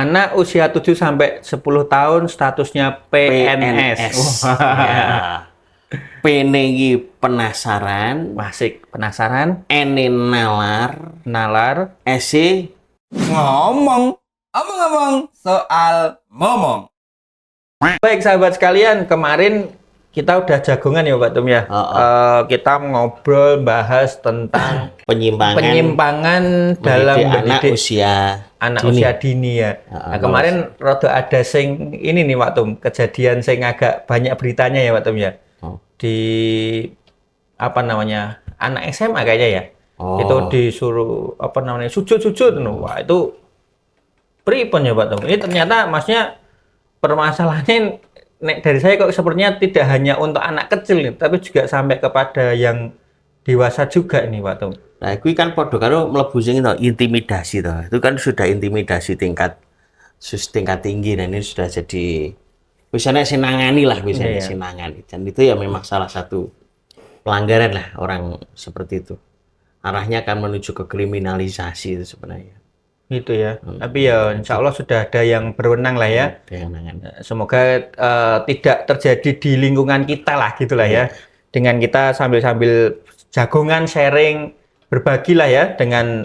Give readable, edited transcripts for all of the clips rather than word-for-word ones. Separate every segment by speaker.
Speaker 1: Anak usia 7 sampai 10 tahun statusnya PNS.
Speaker 2: Ya. P-ne iki penasaran,
Speaker 1: Masih penasaran?
Speaker 2: N-ne nalar,
Speaker 1: Nalar.
Speaker 2: S-e
Speaker 3: Ngomong soal ngomong.
Speaker 1: Baik sahabat sekalian, kemarin kita udah jagongan ya Pak Tum ya. Kita ngobrol bahas tentang penyimpangan dalam mendidik anak usia dini ya. Nah, kemarin rada ada sing ini nih Pak Tum, kejadian sing agak banyak beritanya ya Pak Tum ya. Di apa namanya? Anak SMA kayaknya ya. Itu disuruh apa namanya? Sujud-sujud. Wah, itu pripun ya Pak Tum. Ini ternyata maksudnya permasalahannya dari saya kok sepertinya tidak hanya untuk anak kecil nih, tapi juga sampai kepada yang dewasa juga ini Pak Tum.
Speaker 2: Nah, itu kan podo karo mlebu sing intimidasi toh. Itu kan sudah intimidasi tingkat tinggi dan ini sudah jadi misalnya sinangani lah, misalnya sinangani. Dan itu ya memang salah satu pelanggaran lah orang seperti itu. Arahnya akan menuju ke kriminalisasi itu sebenarnya.
Speaker 1: Gitu ya. Tapi ya insya Allah sudah ada yang berwenang lah ya. Semoga tidak terjadi di lingkungan kita lah gitulah ya. Dengan kita sambil jagongan sharing berbagi lah ya dengan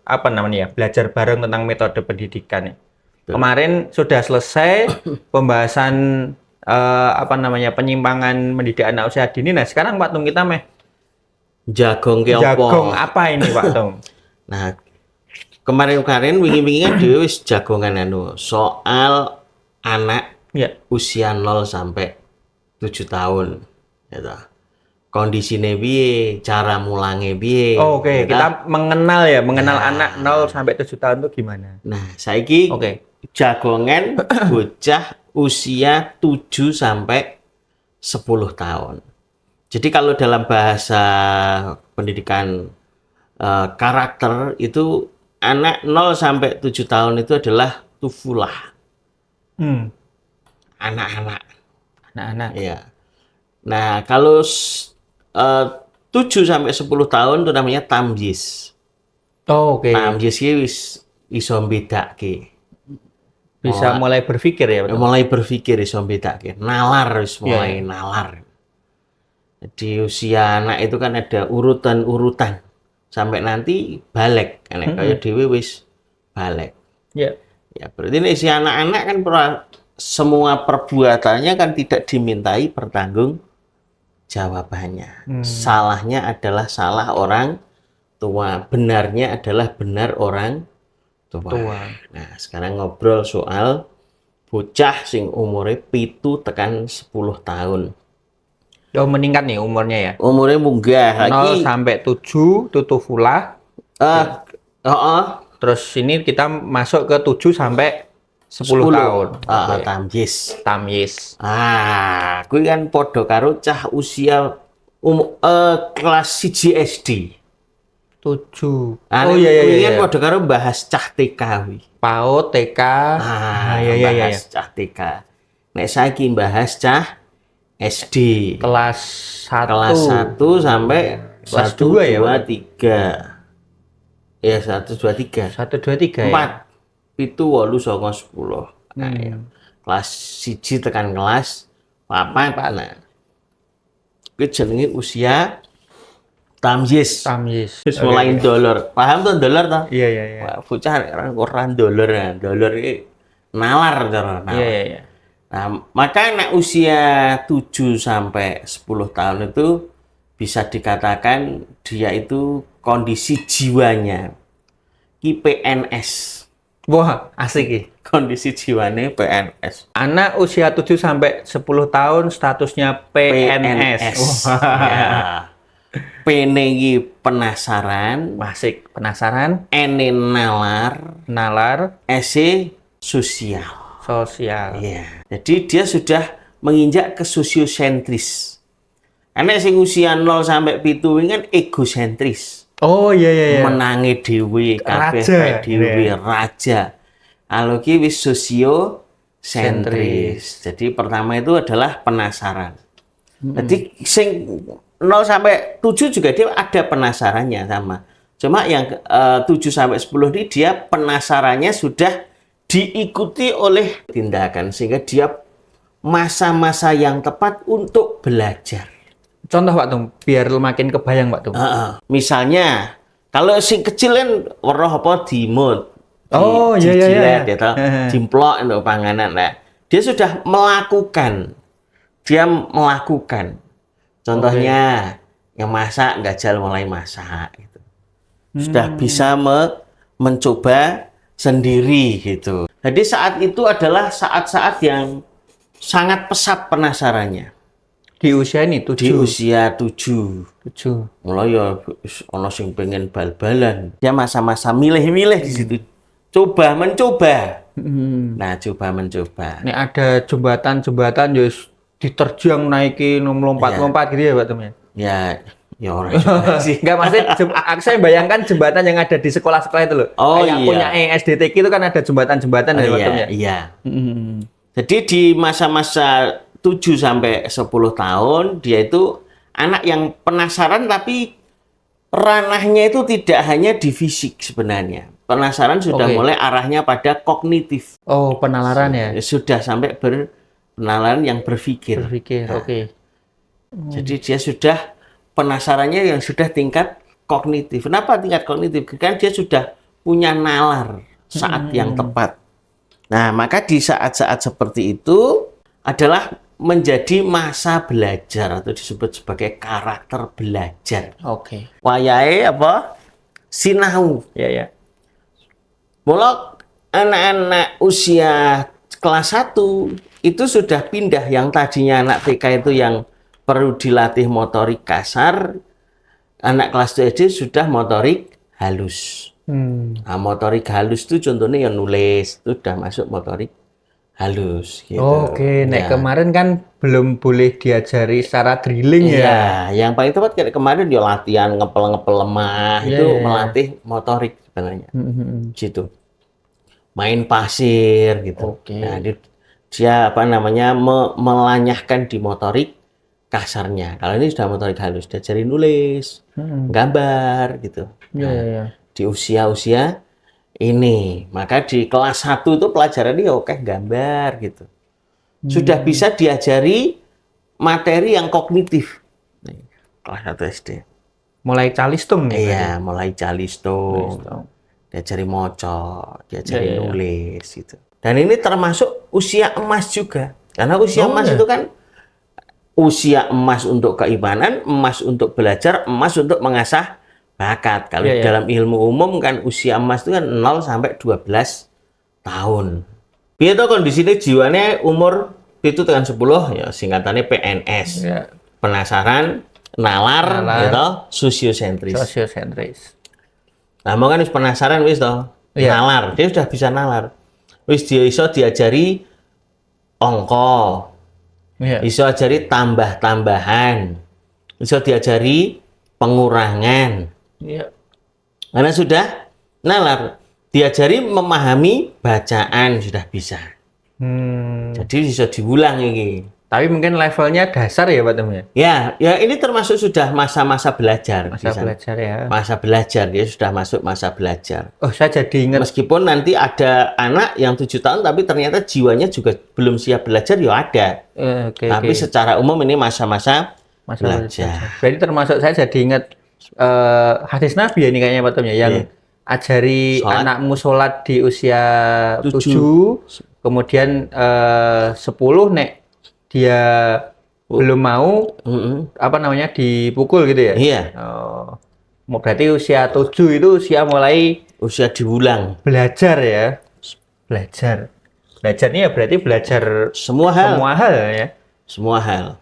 Speaker 1: apa namanya ya, belajar bareng tentang metode pendidikan. Kemarin sudah selesai pembahasan apa namanya penyimpangan mendidik anak usia dini. Nah, sekarang Pak Tung kita
Speaker 2: jagong
Speaker 1: apa ini Pak Tung?
Speaker 2: Nah, kemarin wingi-wingi kan dhewe wis jagongan soal anak usia 0 sampai 7 tahun gitu. Kondisine piye, cara mulange piye.
Speaker 1: Oke, kita mengenal anak 0 sampai 7 tahun itu gimana.
Speaker 2: Nah, saiki jagongan bocah usia 7 sampai 10 tahun. Jadi kalau dalam bahasa pendidikan karakter itu anak 0 sampai 7 tahun itu adalah tufulah. Anak-anak. Ya. Nah, kalau 7 sampai 10 tahun itu namanya tamyiz. Tamyiz iki wis iso mbedakake.
Speaker 1: Bisa mulai berpikir ya, betul?
Speaker 2: Mulai berpikir iso mbedakake. Nalar wis mulai nalar. Jadi usia anak itu kan ada urutan-urutan. Sampai nanti balik kayak dhewe wis balik. Ya berarti ini si anak-anak kan semua perbuatannya kan tidak dimintai pertanggungjawabannya. Salahnya adalah salah orang tua, benarnya adalah benar orang tua. Nah, sekarang ngobrol soal bocah sing umure 7 tekan 10 tahun.
Speaker 1: Meningkat nih umurnya ya?
Speaker 2: Umurnya munggah lagi.
Speaker 1: 0 sampai 7 tutufulah. Terus ini kita masuk ke 7 sampai 10 tahun. Tamyiz.
Speaker 2: Kuwi kan padha karo cah usia kelas 1 SD.
Speaker 1: 7.
Speaker 2: Iya. Kan padha karo bahas cah TK kuwi.
Speaker 1: PAUD, TK.
Speaker 2: Bahas cah TK. Nek saiki bahas cah SD.
Speaker 1: Kelas
Speaker 2: 1 sampai
Speaker 1: kelas 2 ya,
Speaker 2: 3. Ya, 1 2 3.
Speaker 1: 1 2 3
Speaker 2: 4. 7 8 9 10. Nah, ya. Kelas 1 tekan kelas 4. Nah. Kuwi jenenge usia tamyiz. Wis mulai dolar. Paham tuh dolar toh?
Speaker 1: Iya.
Speaker 2: Bocah ora dolar. Dolar iki nalar cara.
Speaker 1: Iya.
Speaker 2: Nah, maka anak usia 7 sampai 10 tahun itu bisa dikatakan dia itu kondisi jiwanya PNS.
Speaker 1: Wah, asik ya.
Speaker 2: Kondisi jiwanya PNS.
Speaker 1: Anak usia 7 sampai 10 tahun statusnya PNS.
Speaker 2: Ya. P-ne iki penasaran,
Speaker 1: Masih penasaran?
Speaker 2: N-ne nalar, S-e sosial.
Speaker 1: Iya.
Speaker 2: Jadi dia sudah menginjak ke sosiosentris. Karena sing usia 0 sampai 7 ini kan egosentris.
Speaker 1: Iya.
Speaker 2: Menangi dhewe kabeh dhewe raja. Kalau ki wis sosiosentris. Jadi pertama itu adalah penasaran. Jadi sing 0 sampai 7 juga dia ada penasarannya sama. Cuma yang 7 sampai 10 ini dia penasarannya sudah diikuti oleh tindakan sehingga dia masa-masa yang tepat untuk belajar.
Speaker 1: Contoh Pak Tung, biar makin kebayang Pak Tung.
Speaker 2: Misalnya, kalau si kecil kan weruh apa dimut,
Speaker 1: Oh iya.
Speaker 2: gitu, jimplok untuk panganan. Nah, dia sudah melakukan. Contohnya, yang masak gajal mulai masak. Gitu. Sudah bisa mencoba sendiri gitu. Jadi saat itu adalah saat-saat yang sangat pesat penasarannya.
Speaker 1: Di usia ini 7.
Speaker 2: Di usia 7. Mulai ya ono sing pengen bal-balan. Dia masa-masa milih-milih di situ. Coba mencoba. Nah, coba mencoba.
Speaker 1: Ini ada jembatan ya diterjang naiki lompat-lompat gitu ya Pak Tum ya.
Speaker 2: Ya orang juga sih.
Speaker 1: Enggak, maksudnya saya bayangkan jembatan yang ada di sekolah-sekolah itu loh.
Speaker 2: Oh
Speaker 1: kayak
Speaker 2: iya.
Speaker 1: punya SDTK itu kan ada jembatan-jembatan ya Pak Tum ya.
Speaker 2: Iya. Jadi di masa-masa 7 sampai 10 tahun dia itu anak yang penasaran, tapi ranahnya itu tidak hanya di fisik sebenarnya. Penasaran sudah mulai arahnya pada kognitif.
Speaker 1: Oh, penalaran ya.
Speaker 2: Sudah sampai penalaran yang berpikir.
Speaker 1: Oke.
Speaker 2: Jadi dia sudah penasarannya yang sudah tingkat kognitif. Kenapa tingkat kognitif? Kan dia sudah punya nalar saat yang tepat. Nah, maka di saat-saat seperti itu adalah menjadi masa belajar atau disebut sebagai karakter belajar.
Speaker 1: Oke.
Speaker 2: Wayahe apa? Sinau.
Speaker 1: Ya.
Speaker 2: Mula anak-anak usia kelas 1 itu sudah pindah, yang tadinya anak TK itu yang perlu dilatih motorik kasar, anak kelas 2 SD sudah motorik halus. Nah, motorik halus itu contohnya yang nulis, itu sudah masuk motorik halus gitu.
Speaker 1: Oke, kemarin kan belum boleh diajari secara drilling ya.
Speaker 2: Iya, yang paling tepat kayak kemarin dia latihan ngepel lemah, itu melatih motorik sebenarnya. Gitu. Main pasir gitu. Nah, dia melanyahkan di motorik kasarnya. Kalau ini sudah motorik halus, diajari nulis, gambar gitu. Di usia-usia ini, maka di kelas 1 itu pelajaran dia gambar gitu. Sudah bisa diajari materi yang kognitif. Nih, kelas 1 SD.
Speaker 1: Mulai calistung.
Speaker 2: Iya, mulai calistung. Diajari moco, diajari nulis gitu. Dan ini termasuk usia emas juga. Karena usia emas itu kan usia emas untuk keimanan, emas untuk belajar, emas untuk mengasah bakat. Kalau dalam ilmu umum kan usia emas itu kan 0 sampai 12 tahun. Itu kondisinya jiwanya umur itu tekan 10 ya singkatannya PNS. Penasaran, nalar. Gitu, sosiosentris. Nah, mau kan penasaran wis toh. Nalar, dia sudah bisa nalar. Wis dia iso diajari angka. Iso diajari tambah-tambahan. Iso diajari pengurangan. Karena sudah nalar, diajari memahami bacaan sudah bisa. Jadi bisa diulang ini.
Speaker 1: Tapi mungkin levelnya dasar ya Pak Tum ya?
Speaker 2: Ya ini termasuk sudah masa-masa belajar.
Speaker 1: Belajar ya.
Speaker 2: Masa belajar, dia sudah masuk masa belajar.
Speaker 1: Oh, saya jadi ingat.
Speaker 2: Meskipun nanti ada anak yang 7 tahun tapi ternyata jiwanya juga belum siap belajar, ya ada. Tapi secara umum ini masa-masa belajar.
Speaker 1: Berarti termasuk saya jadi ingat hadis Nabi ini kayaknya Pak Tum ya, yang ajari anakmu sholat di usia 7, kemudian 10 nek dia belum mau dipukul gitu ya.
Speaker 2: Iya.
Speaker 1: Berarti usia 7 itu usia diulang. Belajar ya. Belajar ini ya berarti belajar semua hal ya.
Speaker 2: Semua hal.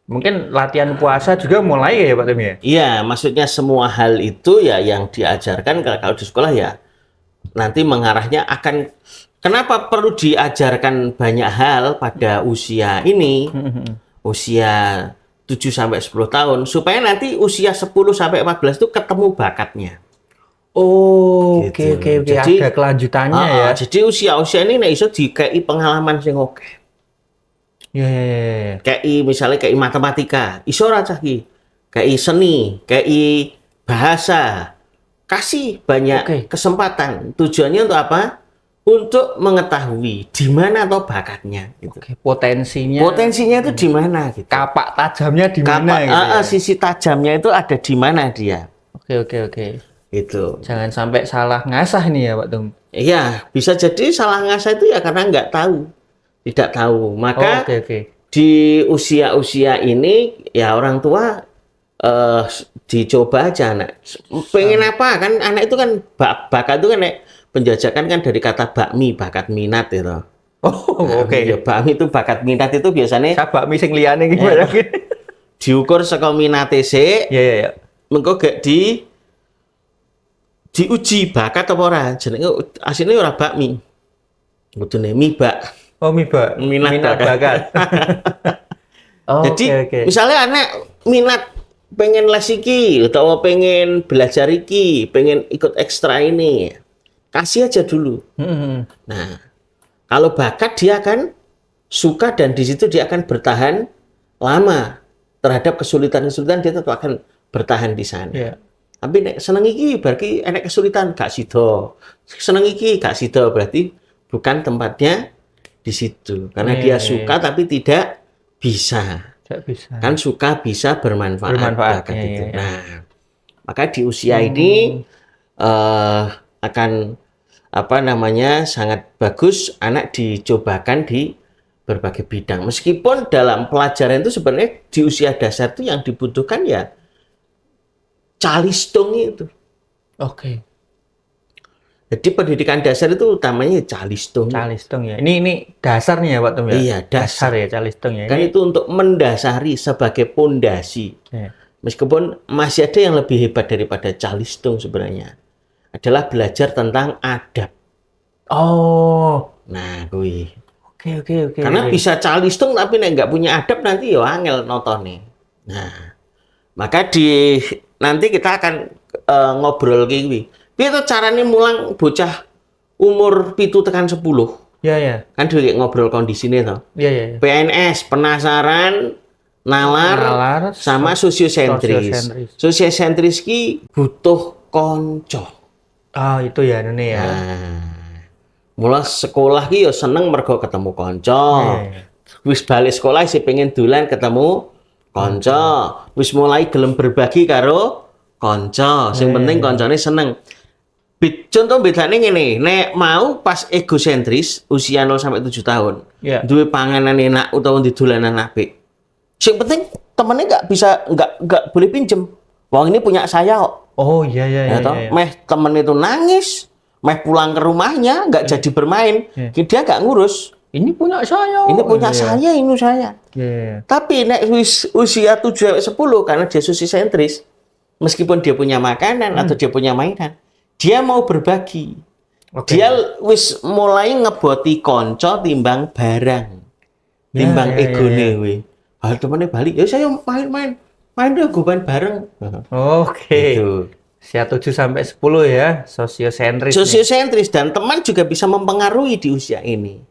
Speaker 1: Mungkin latihan puasa juga mulai ya Pak Tum ya?
Speaker 2: Iya, maksudnya semua hal itu ya yang diajarkan kalau di sekolah ya nanti mengarahnya akan. Kenapa perlu diajarkan banyak hal pada usia ini, usia 7 sampai 10 tahun, supaya nanti usia 10 sampai 14 itu ketemu bakatnya.
Speaker 1: Oke. Jadi ada kelanjutannya ya.
Speaker 2: Jadi usia-usia ini iso dikei pengalaman sing oke.
Speaker 1: Iya.
Speaker 2: Misalnya matematika, iso ora cah iki. Kei seni, kei bahasa. Kasih banyak kesempatan. Tujuannya untuk apa? untuk mengetahui di mana atau bakatnya gitu.
Speaker 1: Oke, potensinya
Speaker 2: Potensinya itu di mana gitu.
Speaker 1: kapak tajamnya di mana gitu ya?
Speaker 2: Sisi tajamnya itu ada di mana dia.
Speaker 1: Oke.
Speaker 2: Gitu.
Speaker 1: Jangan sampai salah ngasah nih ya Pak Tum.
Speaker 2: Iya, bisa jadi salah ngasah itu ya karena nggak tahu. Tidak tahu. Maka
Speaker 1: Oke.
Speaker 2: di usia-usia ini ya orang tua dicoba aja anak. Pengen apa kan anak itu kan bakat itu kan penjajakan kan dari kata bakmi, bakat minat itu.
Speaker 1: Oh, oke.
Speaker 2: Ya, bakmi itu bakat minat itu biasanya
Speaker 1: Saya bakmi sing liyane iki bayangin.
Speaker 2: diukur saka minate sik.
Speaker 1: Iya.
Speaker 2: Mengko gak diuji bakat apa ora. Jenenge asline ora bakmi. Kudune mie bak.
Speaker 1: Oh, miba.
Speaker 2: Minat
Speaker 1: bakat. Oh,
Speaker 2: Jadi
Speaker 1: oke.
Speaker 2: misalnya anak minat pengen les iki atau pengen belajar iki, pengen ikut ekstra ini. Kasih aja dulu. Nah, kalau bakat dia akan suka dan di situ dia akan bertahan lama terhadap kesulitan-kesulitan dia tetap akan bertahan di sana.
Speaker 1: Iya.
Speaker 2: Tapi nek seneng iki berarti enek kesulitan gak sida. Seneng iki gak sida berarti bukan tempatnya di situ. Karena dia suka tapi tidak bisa.
Speaker 1: Tidak bisa.
Speaker 2: Kan suka bisa bermanfaat. Bakat itu.
Speaker 1: Iya.
Speaker 2: Nah, maka di usia ini akan sangat bagus anak dicobakan di berbagai bidang. Meskipun dalam pelajaran itu sebenarnya di usia dasar itu yang dibutuhkan ya calistung itu.
Speaker 1: Oke.
Speaker 2: Jadi pendidikan dasar itu utamanya calistung.
Speaker 1: Calistung ya. Ini dasar nih ya Pak Tum ya?
Speaker 2: Iya, dasar
Speaker 1: ya calistung ya.
Speaker 2: Kan itu untuk mendasari sebagai pondasi.
Speaker 1: Iya.
Speaker 2: Meskipun masih ada yang lebih hebat daripada calistung sebenarnya. Adalah belajar tentang adab.
Speaker 1: Oh.
Speaker 2: Nah, kuwi.
Speaker 1: Oke.
Speaker 2: Karena bisa calistung tapi nek nggak punya adab nanti ya angel notone. Nah, maka nanti kita akan ngobrol kuwi. Piye to carane mulang bocah umur 7 tekan 10?
Speaker 1: Iya.
Speaker 2: Kan dhewe ngobrol kondisine to.
Speaker 1: Iya.
Speaker 2: PNS, penasaran, nalar sama sosiosentris. Sosiosentris ki butuh konco.
Speaker 1: Oh, itu ya ini ya.
Speaker 2: Mulai sekolah ki yo seneng mergo ketemu konco. Wis balik sekolah isih pengen dolan ketemu konco. Wis mulai gelem berbagi karo konco. Sing penting koncone seneng. Contoh bedane ngene, nek mau pas egosentris usia 0 sampai 7 tahun. Duwe panganan enak utawa di dolanan apik. Sing penting temennya nggak boleh pinjem. Wong ini punya saya kok.
Speaker 1: Oh iya.
Speaker 2: Meh temen itu nangis, meh pulang ke rumahnya nggak jadi bermain, dia nggak ngurus.
Speaker 1: Ini punya saya.
Speaker 2: Ini punya saya, ini saya.
Speaker 1: Iya.
Speaker 2: Tapi nek usia 7 10 karena dia sosiosentris, meskipun dia punya makanan atau dia punya mainan, dia mau berbagi. Dia wis mulai ngeboti konco timbang barang, timbang egone we. Hal temennya balik, ya saya main deh goban bareng.
Speaker 1: Oke.
Speaker 2: Gitu.
Speaker 1: Usia 7 sampai 10 ya, sosiosentris.
Speaker 2: Sosiosentris dan teman juga bisa mempengaruhi di usia ini.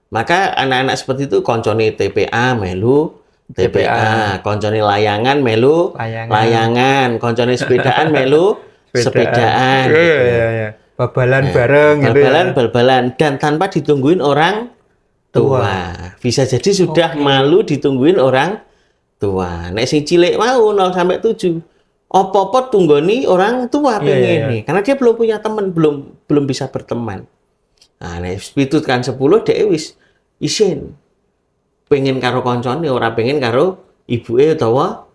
Speaker 2: Maka anak-anak seperti itu koncone TPA melu TPA, koncone layangan melu layangan, koncone sepedaan melu sepedaan.
Speaker 1: Iya. Babalan bareng gitu ya.
Speaker 2: Bal-balan dan tanpa ditungguin orang tua. Bisa jadi sudah malu ditungguin orang tua. Nek sing cilik mau 0 sampai 7. Apa-apa tunggoni orang tua pengen nih. Karena dia belum punya teman, belum bisa berteman. Nah, nek 7 kan 10 dhek wis isin. Pengen karo koncone, ora pengen karo ibuke utawa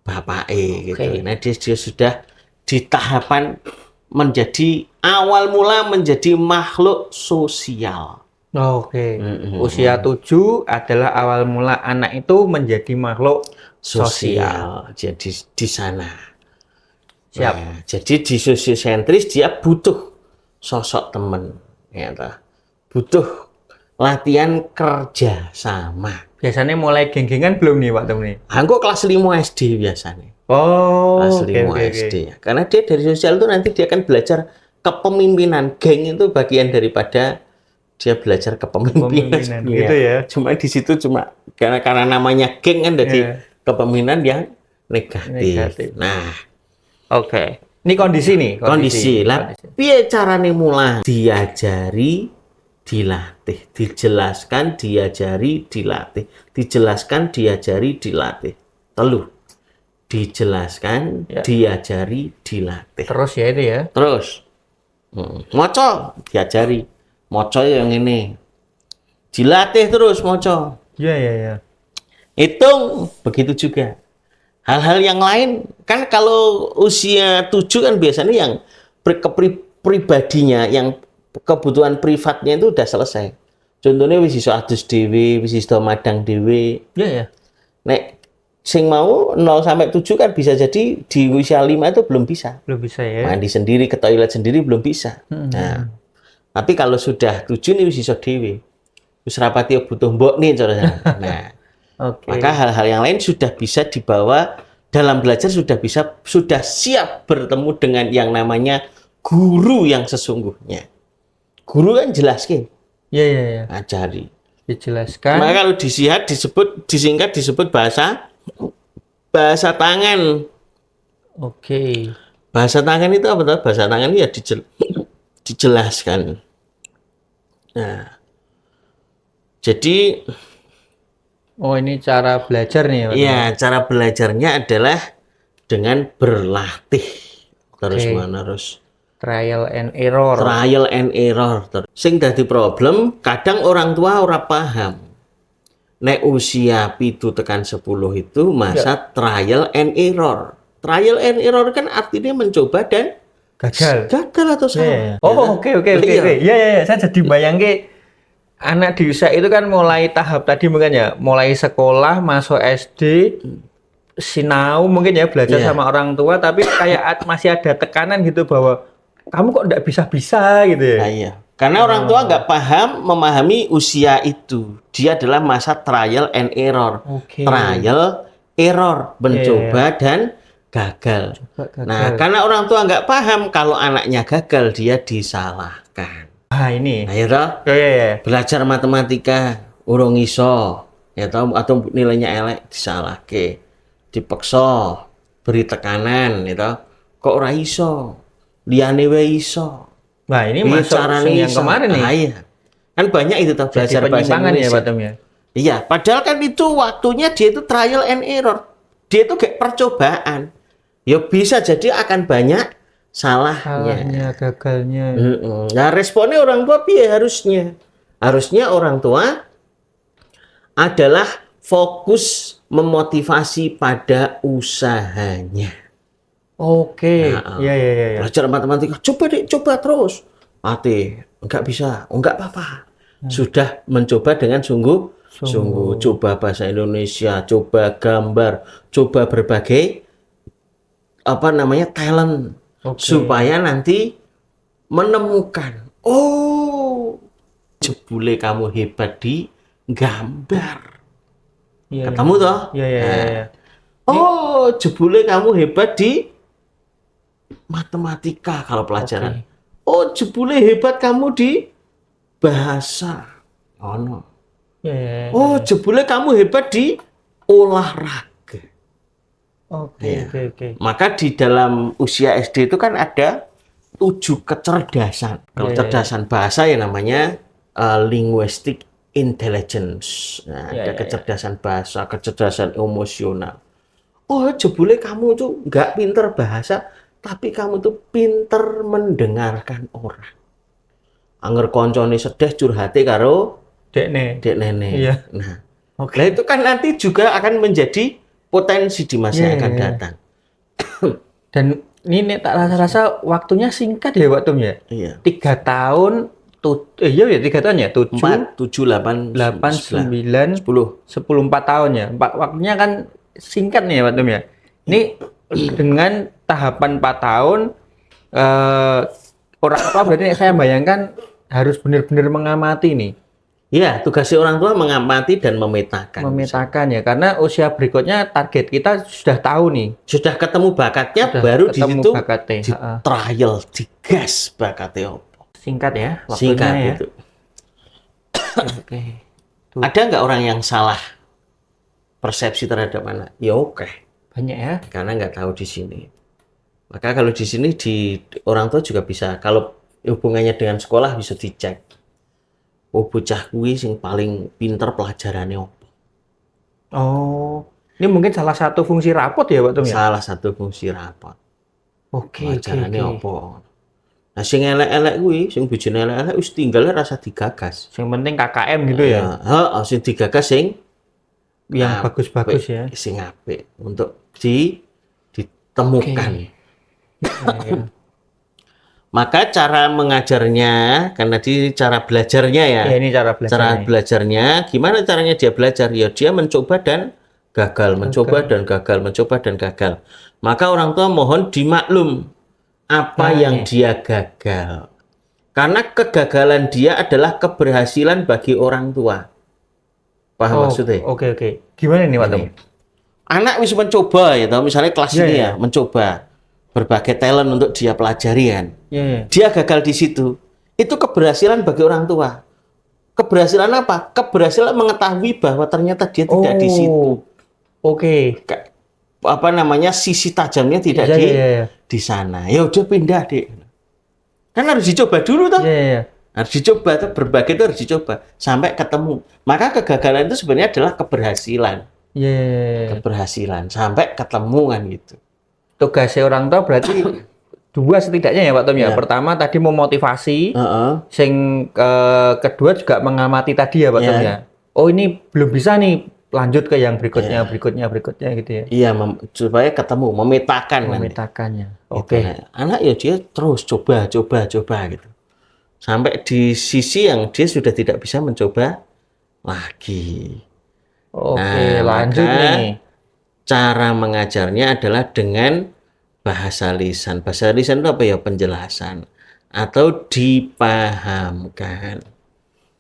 Speaker 2: bapake gitu. Nah, dia sudah di tahapan menjadi awal mula menjadi makhluk sosial.
Speaker 1: Oke. Usia 7 adalah awal mula anak itu menjadi makhluk sosial.
Speaker 2: Jadi di sana.
Speaker 1: Siap.
Speaker 2: Nah, jadi di sosiosentris dia butuh sosok teman, ya toh. Butuh latihan kerja sama.
Speaker 1: Biasanya mulai geng-gengan belum nih Pak Tum nih?
Speaker 2: Anggo kelas 5 SD biasanya.
Speaker 1: Oh,
Speaker 2: kelas 5 SD. Karena dia dari sosial itu nanti dia akan belajar kepemimpinan. Geng itu bagian daripada dia belajar kepemimpinan
Speaker 1: gitu ya.
Speaker 2: Cuma di situ karena namanya geng kan jadi kepemimpinan yang negatif. Nah,
Speaker 1: oke. Ini kondisi nih,
Speaker 2: kondisi. Lah, piye carane mulang? Diajari dilatih. Dijelaskan, diajari, dilatih. Dijelaskan, diajari, dilatih. Telu. Dijelaskan, diajari, dilatih.
Speaker 1: Terus ya itu ya.
Speaker 2: Terus. Moco, diajari. Moco yang ini. Dilatih terus moco.
Speaker 1: Iya.
Speaker 2: Hitung, begitu juga. Hal-hal yang lain, kan kalau usia 7 kan biasanya yang pribadinya, yang kebutuhan privatnya itu udah selesai. Contohnya wis iso adus dhewe, wis iso madang dhewe.
Speaker 1: Iya.
Speaker 2: Nek sing mau 0 sampai 7 kan bisa jadi di usia 5 itu belum bisa.
Speaker 1: Belum bisa ya.
Speaker 2: Mandi sendiri, ke toilet sendiri belum bisa. Nah, tapi kalau sudah 7 nih wis iso dhewe. Wis rapati butuh mbok nih caranya. Nah, maka hal-hal yang lain sudah bisa dibawa dalam belajar, sudah siap bertemu dengan yang namanya guru yang sesungguhnya. Guru kan jelaskan.
Speaker 1: Iya.
Speaker 2: Ajari.
Speaker 1: Dijelaskan.
Speaker 2: Maka kalau disingkat disebut bahasa tangan.
Speaker 1: Oke.
Speaker 2: Bahasa tangan itu apa tuh? Bahasa tangan itu ya dijelaskan. Nah, jadi
Speaker 1: ini cara belajar nih ya.
Speaker 2: Iya, cara belajarnya adalah dengan berlatih terus-menerus.
Speaker 1: Trial and error.
Speaker 2: Sing dadi problem, kadang orang tua ora paham. Nek usia 7 tekan 10 itu masa trial and error. Trial and error kan artinya mencoba dan
Speaker 1: gagal
Speaker 2: atau salah.
Speaker 1: Oke. Iya. Saya jadi bayangke anak di usia itu kan mulai tahap tadi mungkin ya, mulai sekolah, masuk SD, sinau mungkin ya, belajar sama orang tua, tapi kayak masih ada tekanan gitu bahwa kamu kok nggak bisa gitu ya.
Speaker 2: Nah, iya. Karena orang tua nggak memahami usia itu. Dia adalah masa trial and error. Trial, error, mencoba dan gagal. Nah, karena orang tua nggak paham, kalau anaknya gagal dia disalahkan.
Speaker 1: Ini.
Speaker 2: Nah, ya toh?
Speaker 1: Iya.
Speaker 2: Belajar matematika urung iso, ya toh, atau nilainya elek disalahke. Dipaksa, beri tekanan, ya toh. Kok ora iso? Liyane wae iso.
Speaker 1: Nah, ini masuk yang kemarin nih.
Speaker 2: Iya. Kan banyak itu toh, belajar bahasa Indonesia.
Speaker 1: Ya, Pak Tom ya.
Speaker 2: Iya, padahal kan itu waktunya dia itu trial and error. Dia itu kayak percobaan. Ya bisa jadi akan banyak salahnya,
Speaker 1: gagalnya.
Speaker 2: Nah, responnya orang tua piye harusnya? Harusnya orang tua adalah fokus memotivasi pada usahanya.
Speaker 1: Oke. Iya.
Speaker 2: Belajar matematika, coba terus. Mati, enggak bisa, enggak apa-apa. Sudah mencoba dengan sungguh. Coba bahasa Indonesia, coba gambar, coba berbagai talent. Supaya nanti menemukan, jebule kamu hebat di gambar. Ketemu toh?
Speaker 1: Iya.
Speaker 2: Jebule kamu hebat di matematika kalau pelajaran. Jebule hebat kamu di bahasa. Jebule kamu hebat di olahraga.
Speaker 1: Oke.
Speaker 2: Maka di dalam usia SD itu kan ada 7 kecerdasan. Kecerdasan bahasa yang namanya linguistic intelligence. Nah, ada kecerdasan bahasa, kecerdasan emosional. Jebule kamu tuh nggak pinter bahasa, tapi kamu tuh pinter mendengarkan orang. Anger koncone sedih curhate karo dek nene.
Speaker 1: Iya.
Speaker 2: Nah, itu kan nanti juga akan menjadi potensi di masa yang akan datang.
Speaker 1: Dan ini tak rasa waktunya singkat ya Pak Tom ya.
Speaker 2: Iya.
Speaker 1: 3 tahun. 3 tahun ya.
Speaker 2: 4, 7, 8,
Speaker 1: 9, 10, 4 tahun ya. Waktunya kan singkat nih ya Pak Tom ya. Ini dengan tahapan 4 tahun, orang tua berarti saya bayangkan harus benar-benar mengamati nih.
Speaker 2: Ya, tugasnya orang tua mengamati dan memetakan.
Speaker 1: Memetakan ya, karena usia berikutnya target kita sudah tahu nih.
Speaker 2: Sudah ketemu bakatnya, baru di situ
Speaker 1: di
Speaker 2: trial, digas bakatnya apa.
Speaker 1: Singkat ya, waktunya
Speaker 2: singkat
Speaker 1: ya.
Speaker 2: Itu. Oke. Ada nggak orang yang salah persepsi terhadap anak? Ya oke.
Speaker 1: Banyak ya.
Speaker 2: Karena nggak tahu di sini. Maka kalau di sini orang tua juga bisa, kalau hubungannya dengan sekolah bisa dicek. oh bocah kuwi sing paling pinter pelajarannya apa.
Speaker 1: Oh, ini mungkin salah satu fungsi rapot ya Pak Tum ya?
Speaker 2: Salah satu fungsi rapot.
Speaker 1: Oke.
Speaker 2: Pelajarannya apa. Nah, sing elek-elek kuwi, sing bojone elek-elek wis tinggale rasa digagas.
Speaker 1: Yang penting KKM gitu ya?
Speaker 2: Heeh, sing digagas sing
Speaker 1: Yang bagus-bagus ya?
Speaker 2: Sing apik untuk ditemukan.
Speaker 1: Ya.
Speaker 2: Maka cara mengajarnya, karena di cara belajarnya ya.
Speaker 1: Ya, ini cara belajarnya.
Speaker 2: Cara belajarnya, gimana caranya dia belajar? Ya dia mencoba dan gagal, mencoba dan gagal, mencoba dan gagal. Maka orang tua mohon dimaklum apa yang dia gagal. Karena kegagalan dia adalah keberhasilan bagi orang tua. Paham maksudnya?
Speaker 1: Oke. Gimana nih Pak Tum?
Speaker 2: Anak wis mencoba ya, misalnya kelas ini ya, mencoba berbagai talent untuk dia pelajari kan. Dia gagal di situ. Itu keberhasilan bagi orang tua. Keberhasilan apa? Keberhasilan mengetahui bahwa ternyata dia tidak di situ.
Speaker 1: Oke.
Speaker 2: Apa namanya, sisi tajamnya tidak di sana. Ya udah pindah, Dek. Kan harus dicoba dulu toh. Harus dicoba tuh, berbagai itu harus dicoba sampai ketemu. Maka kegagalan itu sebenarnya adalah keberhasilan. Keberhasilan sampai ketemu kan gitu.
Speaker 1: Tugasnya orang tua berarti dua setidaknya ya Pak Tom ya. Pertama tadi memotivasi, sing kedua juga mengamati tadi ya Pak Tom ya. Oh ini belum bisa nih, lanjut ke yang berikutnya gitu ya.
Speaker 2: Iya, supaya ketemu,
Speaker 1: memetakannya. Oke.
Speaker 2: Anak ya dia terus coba gitu. Sampai di sisi yang dia sudah tidak bisa mencoba lagi.
Speaker 1: Oke, lanjut nih.
Speaker 2: Cara mengajarnya adalah dengan bahasa lisan. Bahasa lisan itu apa ya? Penjelasan atau dipahamkan.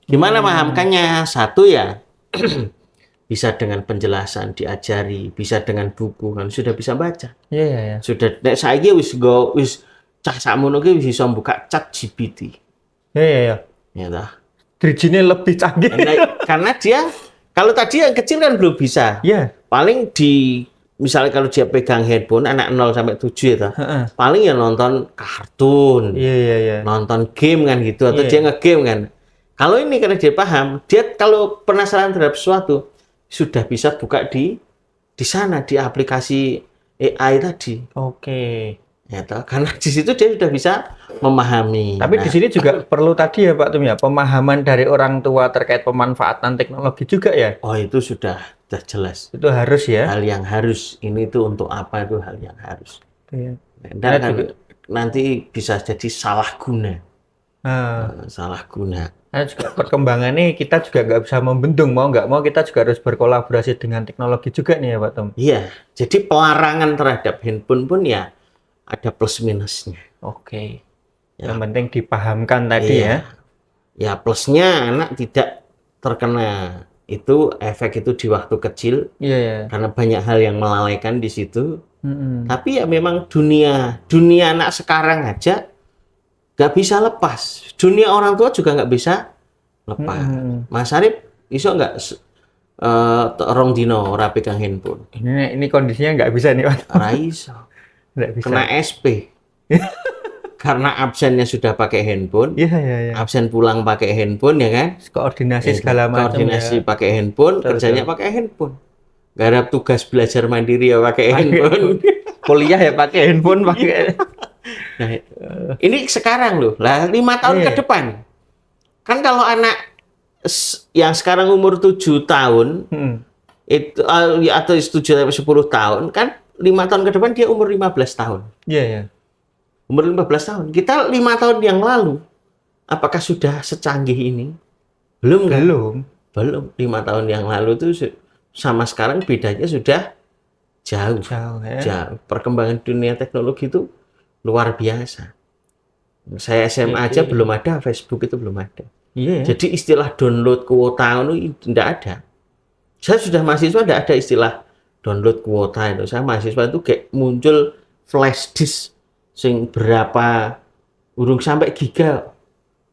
Speaker 2: Gimana pahamkannya? Satu ya, bisa dengan penjelasan diajari, bisa dengan buku, kan sudah bisa baca.
Speaker 1: Iya.
Speaker 2: Sudah. Nek saiki wis cah sakmono ki wis iso buka ChatGPT.
Speaker 1: Iya.
Speaker 2: Ya toh.
Speaker 1: Drijine lebih canggih.
Speaker 2: Karena dia kalau tadi yang kecil kan belum bisa.
Speaker 1: Iya.
Speaker 2: Paling misalnya kalau dia pegang handphone anak 0 sampai 7 ya, paling ya nonton kartun.
Speaker 1: Iya.
Speaker 2: Nonton game kan gitu atau dia nge-game kan. Kalau ini karena dia paham, dia kalau penasaran terhadap sesuatu sudah bisa buka di sana di aplikasi AI tadi.
Speaker 1: Oke.
Speaker 2: Ya toh, karena di situ dia sudah bisa memahami.
Speaker 1: Tapi di sini juga perlu tadi ya Pak Tum ya, pemahaman dari orang tua terkait pemanfaatan teknologi juga ya.
Speaker 2: Oh, itu sudah jelas.
Speaker 1: Itu harus ya.
Speaker 2: Hal yang harus. Ini tuh untuk apa, itu hal yang harus.
Speaker 1: Iya.
Speaker 2: Dan nanti bisa jadi salah guna. Salah guna.
Speaker 1: Nah, juga perkembangannya kita juga nggak bisa membendung, mau nggak mau kita juga harus berkolaborasi dengan teknologi juga nih ya Pak Tum.
Speaker 2: Iya. Jadi pelarangan terhadap handphone pun ya ada plus minusnya.
Speaker 1: Oke. Yang penting dipahamkan tadi ya.
Speaker 2: Ya plusnya anak tidak terkena itu efek itu di waktu kecil.
Speaker 1: Iya.
Speaker 2: Karena banyak hal yang melalaikan di situ. Tapi ya memang dunia anak sekarang aja nggak bisa lepas. Dunia orang tua juga nggak bisa lepas. Mas Arif iso nggak rong dino ora pegang handphone?
Speaker 1: Ini kondisinya nggak bisa nih Pak.
Speaker 2: Ora iso. Kena SP. Karena absennya sudah pakai handphone.
Speaker 1: Iya.
Speaker 2: Absen pulang pakai handphone ya kan?
Speaker 1: Koordinasi segala macam.
Speaker 2: Koordinasi pakai handphone, kerjanya pakai handphone. Garap tugas belajar mandiri ya pakai handphone.
Speaker 1: Kuliah ya pakai handphone, pakai.
Speaker 2: Nah, ini sekarang loh. Lah 5 tahun ke depan. Kan kalau anak yang sekarang umur 7 tahun itu atau 7 sampai 10 tahun kan 5 tahun ke depan dia umur 15 tahun.
Speaker 1: Iya.
Speaker 2: Umur 15 tahun. Kita 5 tahun yang lalu, apakah sudah secanggih ini? Belum kan? Belum. 5 tahun yang lalu itu sama sekarang bedanya sudah jauh. Jauh. Perkembangan dunia teknologi itu luar biasa. Saya SMA aja belum ada, Facebook itu belum ada.
Speaker 1: Iya.
Speaker 2: Jadi istilah download kuota itu tidak ada. Saya sudah mahasiswa tidak ada istilah download kuota itu. Saya mahasiswa itu kayak muncul flash disk sing berapa urung sampai giga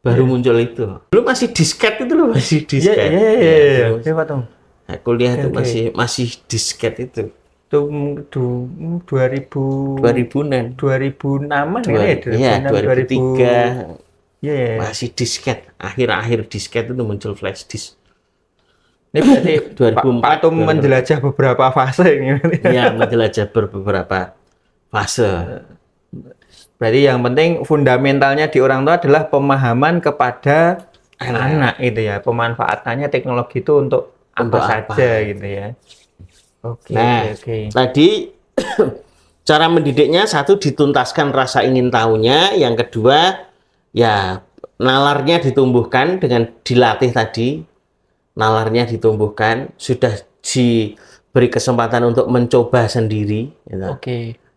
Speaker 2: baru muncul itu. Belum masih disket itu loh, masih disket.
Speaker 1: Iya, Pak Tom.
Speaker 2: Nah, kuliah itu masih disket itu.
Speaker 1: Itu 2000-an.
Speaker 2: 2006-an.
Speaker 1: 2006-an
Speaker 2: ya? Iya, 2003.
Speaker 1: Yeah.
Speaker 2: Masih disket. Akhir-akhir disket itu muncul flash disk.
Speaker 1: Ini berarti
Speaker 2: 2004
Speaker 1: Pak Tum menjelajah beberapa fase ini.
Speaker 2: Iya, menjelajah beberapa fase.
Speaker 1: Berarti yang penting fundamentalnya di orang tua adalah pemahaman kepada anak itu ya, pemanfaatannya teknologi itu untuk apa saja gitu ya. Oke.
Speaker 2: Tadi cara mendidiknya satu dituntaskan rasa ingin tahunya, yang kedua ya nalarnya ditumbuhkan dengan dilatih tadi, nalarnya ditumbuhkan, sudah diberi kesempatan untuk mencoba sendiri. Gitu.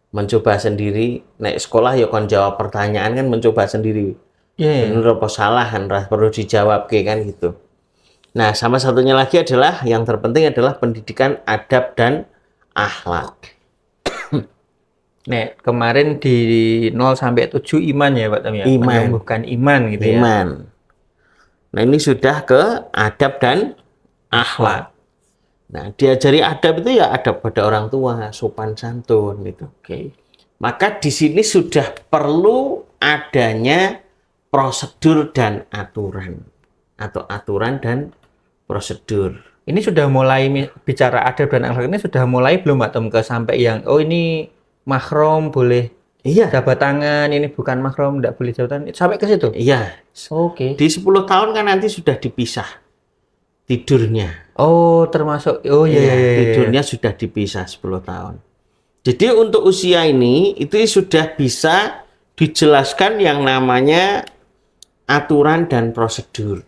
Speaker 2: Mencoba sendiri, naik sekolah ya kon jawab pertanyaan kan mencoba sendiri. Benar apa salah kan perlu dijawab kan gitu. Nah, sama satunya lagi adalah yang terpenting adalah pendidikan adab dan akhlak.
Speaker 1: Nek kemarin di 0 sampai 7 iman ya Pak Tom ya. Menumbuhkan iman gitu ya.
Speaker 2: Nah, ini sudah ke adab dan akhlak. Nah, diajari adab itu ya adab pada orang tua, sopan santun gitu. Maka di sini sudah perlu adanya prosedur dan aturan atau aturan dan prosedur.
Speaker 1: Ini sudah mulai bicara adab dan akhlak ini sudah mulai belum Pak Tom ke sampai yang ini mahram boleh jabat tangan, ini bukan mahram enggak boleh jabat tangan. Sampai ke situ?
Speaker 2: Iya. Di 10 tahun kan nanti sudah dipisah tidurnya.
Speaker 1: Oh, termasuk.
Speaker 2: Tidurnya sudah dipisah 10 tahun. Jadi untuk usia ini itu sudah bisa dijelaskan yang namanya aturan dan prosedur.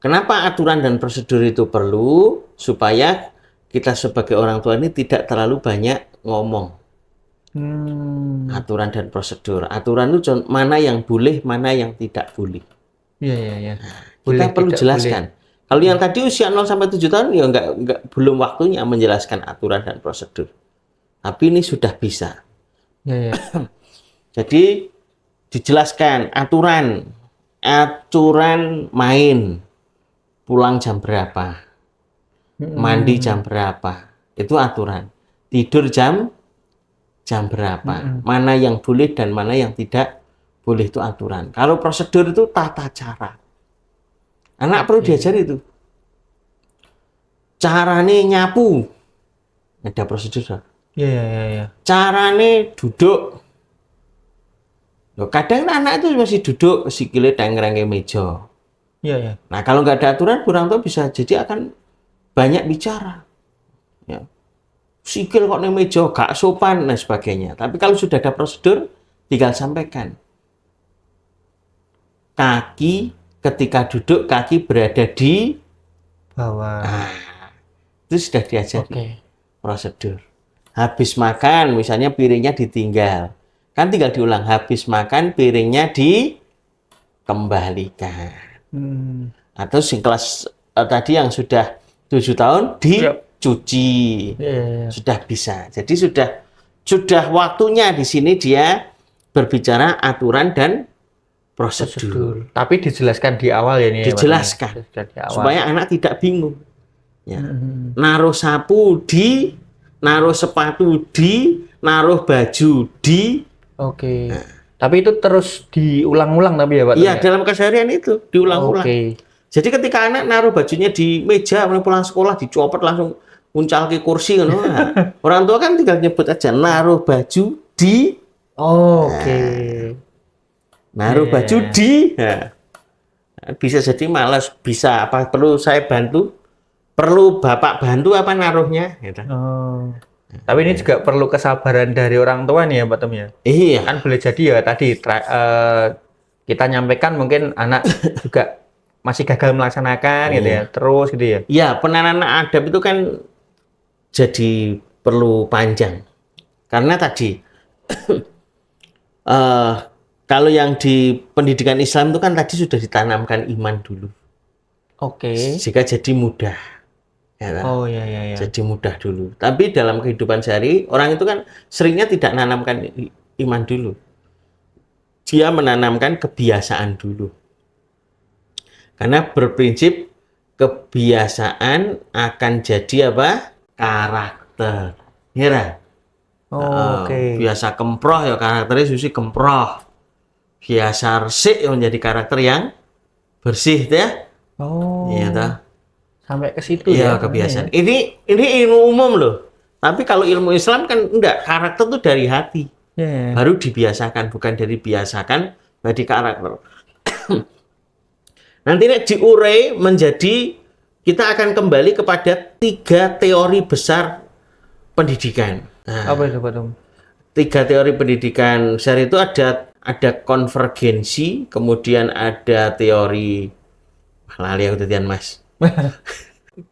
Speaker 2: Kenapa aturan dan prosedur itu perlu? Supaya kita sebagai orang tua ini tidak terlalu banyak ngomong. Aturan dan prosedur. Aturan itu mana yang boleh, mana yang tidak boleh. Kita perlu jelaskan. Kalau yang tadi usia 0 sampai 7 tahun ya belum waktunya menjelaskan aturan dan prosedur. Tapi ini sudah bisa. Jadi dijelaskan aturan main, pulang jam berapa, mandi jam berapa, itu aturan. Tidur jam berapa, mana yang boleh dan mana yang tidak boleh, itu aturan. Kalau prosedur itu tata cara. Anak perlu diajari itu. Carane nyapu, ada prosedur. Carane duduk. Loh, kadang anak itu masih duduk, sikile dengreng ke meja. Nah, kalau nggak ada aturan, orang tua bisa jadi akan banyak bicara. Sikil kok ning meja, gak sopan dan sebagainya. Tapi kalau sudah ada prosedur, tinggal sampaikan. Kaki ketika duduk, kaki berada di
Speaker 1: bawah.
Speaker 2: Itu sudah diajari prosedur. Habis makan, misalnya piringnya ditinggal. Kan tinggal diulang, habis makan piringnya dikembalikan. Atau kelas tadi yang sudah 7 tahun dicuci. Sudah bisa. Jadi sudah waktunya di sini dia berbicara aturan dan prosedur.
Speaker 1: Tapi dijelaskan di awal ya ini.
Speaker 2: Dijelaskan supaya anak tidak bingung. Naruh sapu di, naruh sepatu di, naruh baju di.
Speaker 1: Tapi itu terus diulang-ulang tapi ya Pak?
Speaker 2: Iya, dalam keseharian itu diulang-ulang. Jadi ketika anak naruh bajunya di meja, pulang sekolah dicopot langsung muncal ke kursi. Orang tua kan tinggal nyebut aja, naruh baju di. Naruh baju di. Bisa jadi malas, bisa apa perlu saya bantu? Perlu Bapak bantu apa naruhnya? Gitu.
Speaker 1: Tapi ini juga perlu kesabaran dari orang tua nih ya Pak Tom ya?
Speaker 2: Iya.
Speaker 1: Kan boleh jadi ya tadi kita nyampaikan mungkin anak juga masih gagal melaksanakan gitu ya, terus gitu ya?
Speaker 2: Iya, penanaman adab itu kan jadi perlu panjang. Karena tadi kalau yang di pendidikan Islam itu kan tadi sudah ditanamkan iman dulu. Jika jadi mudah. Jadi mudah dulu. Tapi dalam kehidupan sehari, orang itu kan seringnya tidak menanamkan iman dulu. Dia menanamkan kebiasaan dulu. Karena berprinsip kebiasaan akan jadi apa? Karakter. Biasa kemproh ya karakternya susi kemproh. biasa resik menjadi karakter yang bersih ya.
Speaker 1: Oh.
Speaker 2: Iya toh.
Speaker 1: Sampai ke situ
Speaker 2: Iya,
Speaker 1: ya.
Speaker 2: kebiasaan. Ini ilmu umum loh. Tapi kalau ilmu Islam kan enggak, karakter tuh dari hati.
Speaker 1: Ya.
Speaker 2: Baru dibiasakan, bukan dari biasakan menjadi karakter. Nanti diurai menjadi, kita akan kembali kepada 3 teori besar pendidikan. Nah,
Speaker 1: Apa itu Pak Tum?
Speaker 2: 3 teori pendidikan besar itu ada konvergensi, kemudian ada teori lali aku tadian Mas.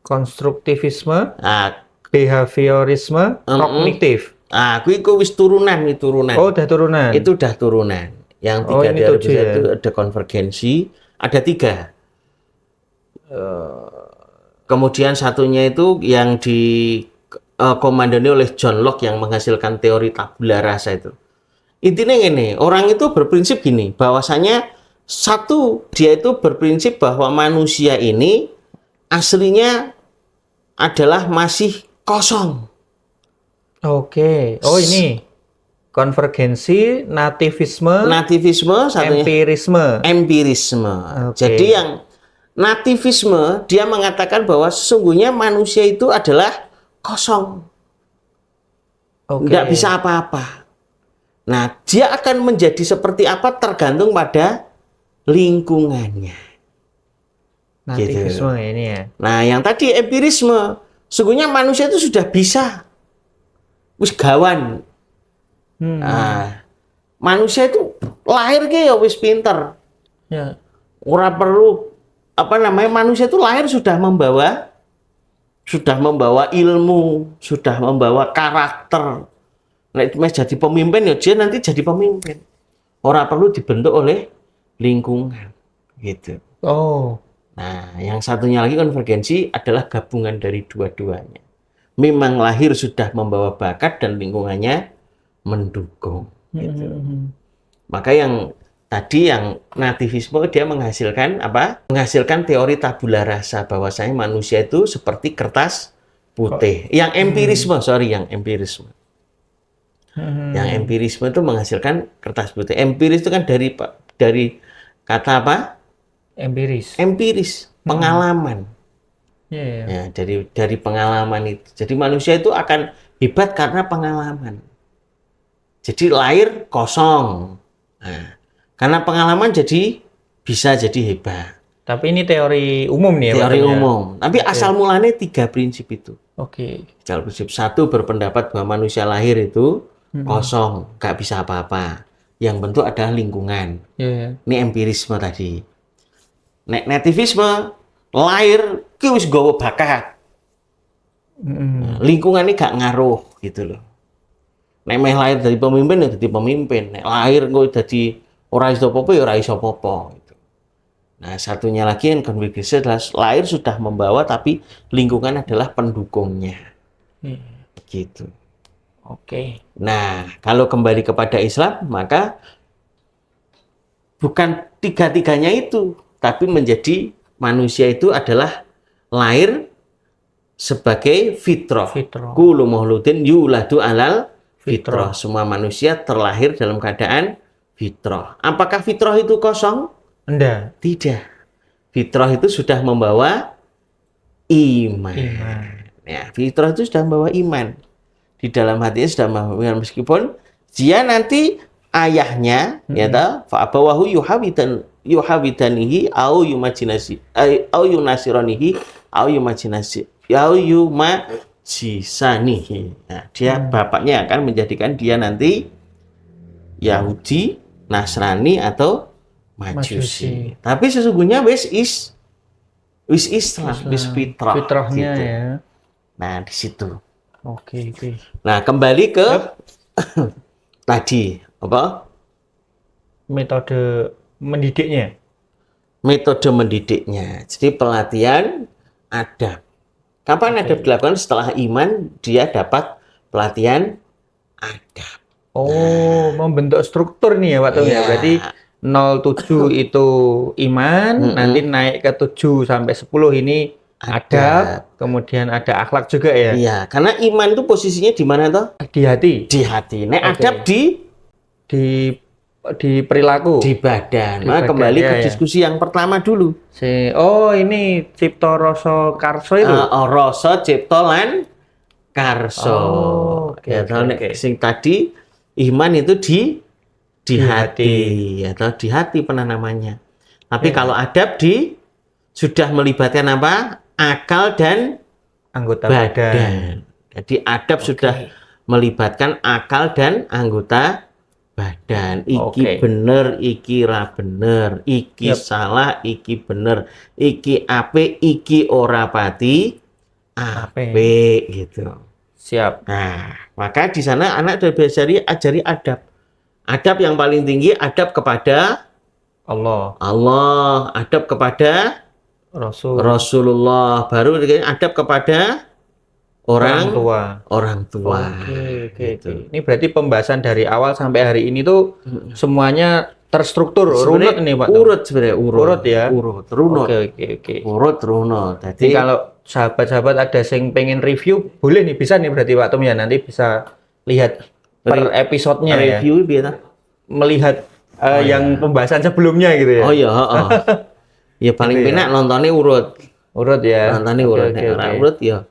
Speaker 1: Konstruktivisme,
Speaker 2: Nah,
Speaker 1: behaviorisme, kognitif.
Speaker 2: aku wis turunan.
Speaker 1: Oh, udah turunan.
Speaker 2: Itu udah turunan. Yang 3
Speaker 1: ini
Speaker 2: teori
Speaker 1: 7
Speaker 2: besar
Speaker 1: ya?
Speaker 2: itu ada konvergensi, ada 3. Kemudian satunya itu yang dikomandani oleh John Locke yang menghasilkan teori tabula rasa itu. Intinya ini, orang itu berprinsip gini, bahwasanya dia itu berprinsip bahwa manusia ini aslinya adalah masih kosong.
Speaker 1: Oke. Oh, ini konvergensi, nativisme,
Speaker 2: Satunya empirisme.
Speaker 1: Oke.
Speaker 2: Jadi yang nativisme, dia mengatakan bahwa sesungguhnya manusia itu adalah kosong.
Speaker 1: Oke.
Speaker 2: Nggak bisa apa-apa. Nah, dia akan menjadi seperti apa tergantung pada lingkungannya.
Speaker 1: Nativisme
Speaker 2: Gitu.
Speaker 1: ini ya.
Speaker 2: Nah, yang tadi empirisme, sesungguhnya manusia itu sudah bisa. Wis gawan. Nah, manusia itu lahir ya wis pinter.
Speaker 1: Ya.
Speaker 2: Ora perlu manusia itu lahir sudah membawa ilmu, sudah membawa karakter. Nek mes jadi pemimpin ya dia nanti jadi pemimpin. Ora perlu dibentuk oleh lingkungan gitu.
Speaker 1: Oh.
Speaker 2: Nah, yang satunya lagi konvergensi adalah gabungan dari dua-duanya. Memang lahir sudah membawa bakat dan lingkungannya mendukung gitu. Maka yang tadi yang nativisme dia menghasilkan apa? Menghasilkan teori tabula rasa bahwasanya manusia itu seperti kertas putih. Yang empirisme, Yang empirisme itu menghasilkan kertas putih. Empiris itu kan dari kata apa? Empiris, pengalaman. Ya, dari pengalaman itu. Jadi manusia itu akan hebat karena pengalaman. Jadi lahir kosong. Nah, karena pengalaman bisa jadi hebat.
Speaker 1: Tapi ini teori umum nih ya.
Speaker 2: Teori umum. Tapi asal mulanya 3 prinsip itu.
Speaker 1: Oke.
Speaker 2: Asal prinsip 1 berpendapat bahwa manusia lahir itu kosong, nggak bisa apa-apa. Yang bentuk adalah lingkungan. Ini empirisme tadi. Nativisme lahir ki wis nggawa bakat. Lingkungan ini gak ngaruh gitu loh. Nek meh lahir dari pemimpin ya jadi pemimpin. Nek lahir engko dadi ora iso apa-apa ya ora iso apa-apa gitu. Nah, satunya lagi yang konvergensi adalah lahir sudah membawa tapi lingkungan adalah pendukungnya. Gitu.
Speaker 1: Oke.
Speaker 2: Nah, kalau kembali kepada Islam maka bukan 3-3-nya itu, tapi menjadi manusia itu adalah lahir sebagai fitrah. Kullu mauludin yuladu alal fitrah. Semua manusia terlahir dalam keadaan fitrah. Apakah fitrah itu kosong?
Speaker 1: Enggak.
Speaker 2: Tidak. Fitrah itu sudah membawa iman. Ya, fitrah itu sudah membawa iman. Di dalam hatinya sudah membawa iman, meskipun dia nanti ayahnya ya ta fa abawahu yuhawidanihi au yumajinasi au yunasironihi au yumajisanihi. Nah, dia bapaknya akan menjadikan dia nanti Yahudi, Nasrani atau Majusi. Tapi sesungguhnya wis Islam, wis fitrah.
Speaker 1: Fitrahnya
Speaker 2: gitu.
Speaker 1: ya.
Speaker 2: Nah, di situ.
Speaker 1: Oke.
Speaker 2: Nah, kembali ke tadi apa?
Speaker 1: Metode mendidiknya.
Speaker 2: Metode mendidiknya. Jadi pelatihan adab. Kapan adab dilakukan? Setelah iman dia dapat pelatihan adab.
Speaker 1: Oh, membentuk struktur nih ya Pak Tung ya. Berarti 07 itu iman, nanti naik ke 7 sampai 10 ini adab, kemudian ada akhlak juga ya.
Speaker 2: Iya, karena iman itu posisinya di mana toh?
Speaker 1: Di hati.
Speaker 2: Di hati. Nek adab di
Speaker 1: di perilaku,
Speaker 2: di badan.
Speaker 1: Di
Speaker 2: Nah,
Speaker 1: badan,
Speaker 2: kembali ke
Speaker 1: ya.
Speaker 2: diskusi yang pertama dulu.
Speaker 1: Ini Cipta Rasa Karsa itu.
Speaker 2: Rasa Cipta lan Karsa.
Speaker 1: Oke,
Speaker 2: Ya,
Speaker 1: oke,
Speaker 2: nek
Speaker 1: oke.
Speaker 2: sing tadi iman itu di hati, atau di hati penanamannya. Tapi kalau adab sudah melibatkan apa? Akal dan
Speaker 1: Anggota badan.
Speaker 2: Jadi adab sudah melibatkan akal dan anggota badan. Iki bener, iki ra bener, iki salah, iki bener, iki apik, iki ora pati apik gitu.
Speaker 1: Siap.
Speaker 2: Nah, maka di sana anak sudah ajari adab. Adab yang paling tinggi adab kepada
Speaker 1: Allah,
Speaker 2: adab kepada Rasulullah, baru adab kepada orang tua.
Speaker 1: Oke.
Speaker 2: Gitu.
Speaker 1: Ini berarti pembahasan dari awal sampai hari ini tuh semuanya terstruktur, runut ini Pak.
Speaker 2: Urut sebenarnya, urut ya. Runut.
Speaker 1: Oke.
Speaker 2: Urut runut.
Speaker 1: Jadi kalau sahabat-sahabat ada yang pengen review, boleh nih, bisa nih berarti Pak Tum ya, nanti bisa lihat per episodenya ya.
Speaker 2: Review biar
Speaker 1: Melihat yang pembahasan sebelumnya gitu ya.
Speaker 2: Oh iya, ya paling
Speaker 1: Gitu ya.
Speaker 2: penak nontonnya urut.
Speaker 1: Urut ya.
Speaker 2: Nontonnya urut. Nek urut ya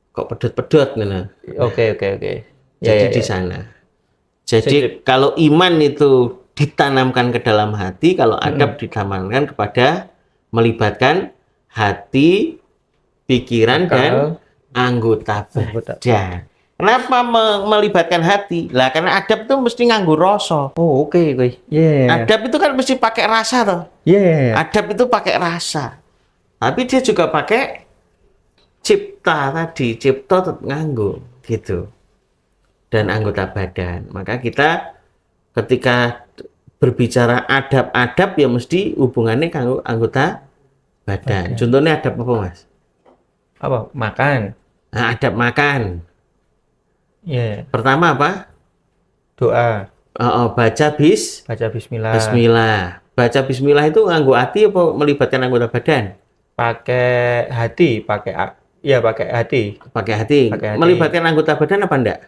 Speaker 2: kok pedot-pedot nih.
Speaker 1: Oke.
Speaker 2: Jadi di sana. Jadi kalau iman itu ditanamkan ke dalam hati, kalau adab ditanamkan kepada melibatkan hati, pikiran, dan anggota badan. Kenapa melibatkan hati? Lah karena adab itu mesti nganggo rasa.
Speaker 1: Oh, oke.
Speaker 2: Adab itu kan mesti pakai rasa toh. Adab itu pakai rasa. Tapi dia juga pakai cipta tadi, cipta tetap nganggo gitu. Dan anggota badan. Maka kita ketika berbicara adab-adab ya mesti hubungannya kanggo anggota badan. Contohnya adab apa, Mas?
Speaker 1: Apa? Makan.
Speaker 2: Nah, adab makan. Pertama apa?
Speaker 1: Doa.
Speaker 2: Baca
Speaker 1: Bismillah.
Speaker 2: Baca bismillah itu nganggo hati apa melibatkan anggota badan?
Speaker 1: Pakai hati. Pakai hati.
Speaker 2: Pakai hati. Melibatkan anggota badan apa enggak?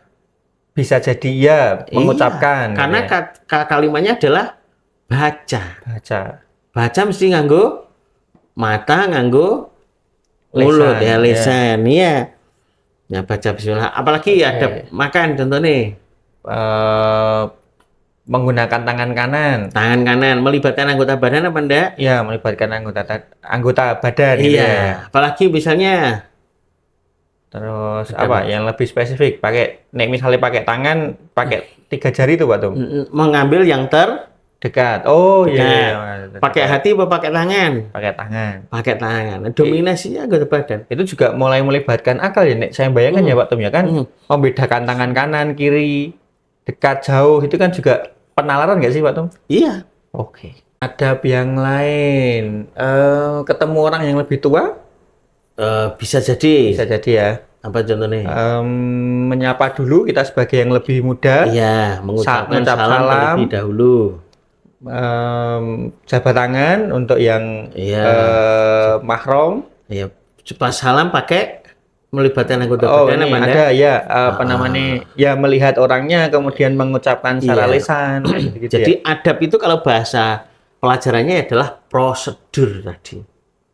Speaker 1: Bisa jadi ya, mengucapkan.
Speaker 2: Karena kalimatnya adalah baca. Baca mesti nganggo mata, nganggo mulut, lisan, ya. Ya baca bismillah. Apalagi ada makan contohnya.
Speaker 1: Menggunakan tangan kanan.
Speaker 2: Tangan kanan melibatkan anggota badan apa enggak?
Speaker 1: Ya, melibatkan anggota badan.
Speaker 2: Iya.
Speaker 1: Gitu ya.
Speaker 2: Apalagi misalnya.
Speaker 1: Terus apa? Yang lebih spesifik, misalnya pakai tangan, pakai 3 jari itu Pak Tum.
Speaker 2: Mengambil yang terdekat.
Speaker 1: Oh iya.
Speaker 2: Pakai hati apa pakai tangan? Pakai tangan. Dominasinya anggota badan.
Speaker 1: Itu juga mulai melibatkan akal ya, Nek. Saya bayangkan ya Pak Tum ya kan, membedakan tangan kanan, kiri, dekat, jauh, itu kan juga penalaran nggak sih Pak Tum?
Speaker 2: Iya.
Speaker 1: Oke. Adab yang lain, ketemu orang yang lebih tua?
Speaker 2: Bisa jadi ya. Apa contohnya?
Speaker 1: Menyapa dulu kita sebagai yang lebih muda.
Speaker 2: Iya, mengucapkan salam terlebih dahulu.
Speaker 1: Jabat tangan untuk yang mahram.
Speaker 2: Iya, pas salam pakai melibatkan anggota badan apa
Speaker 1: ada ya, namanya? Ya melihat orangnya kemudian mengucapkan secara lisan. Gitu
Speaker 2: jadi adab itu kalau bahasa pelajarannya adalah prosedur tadi.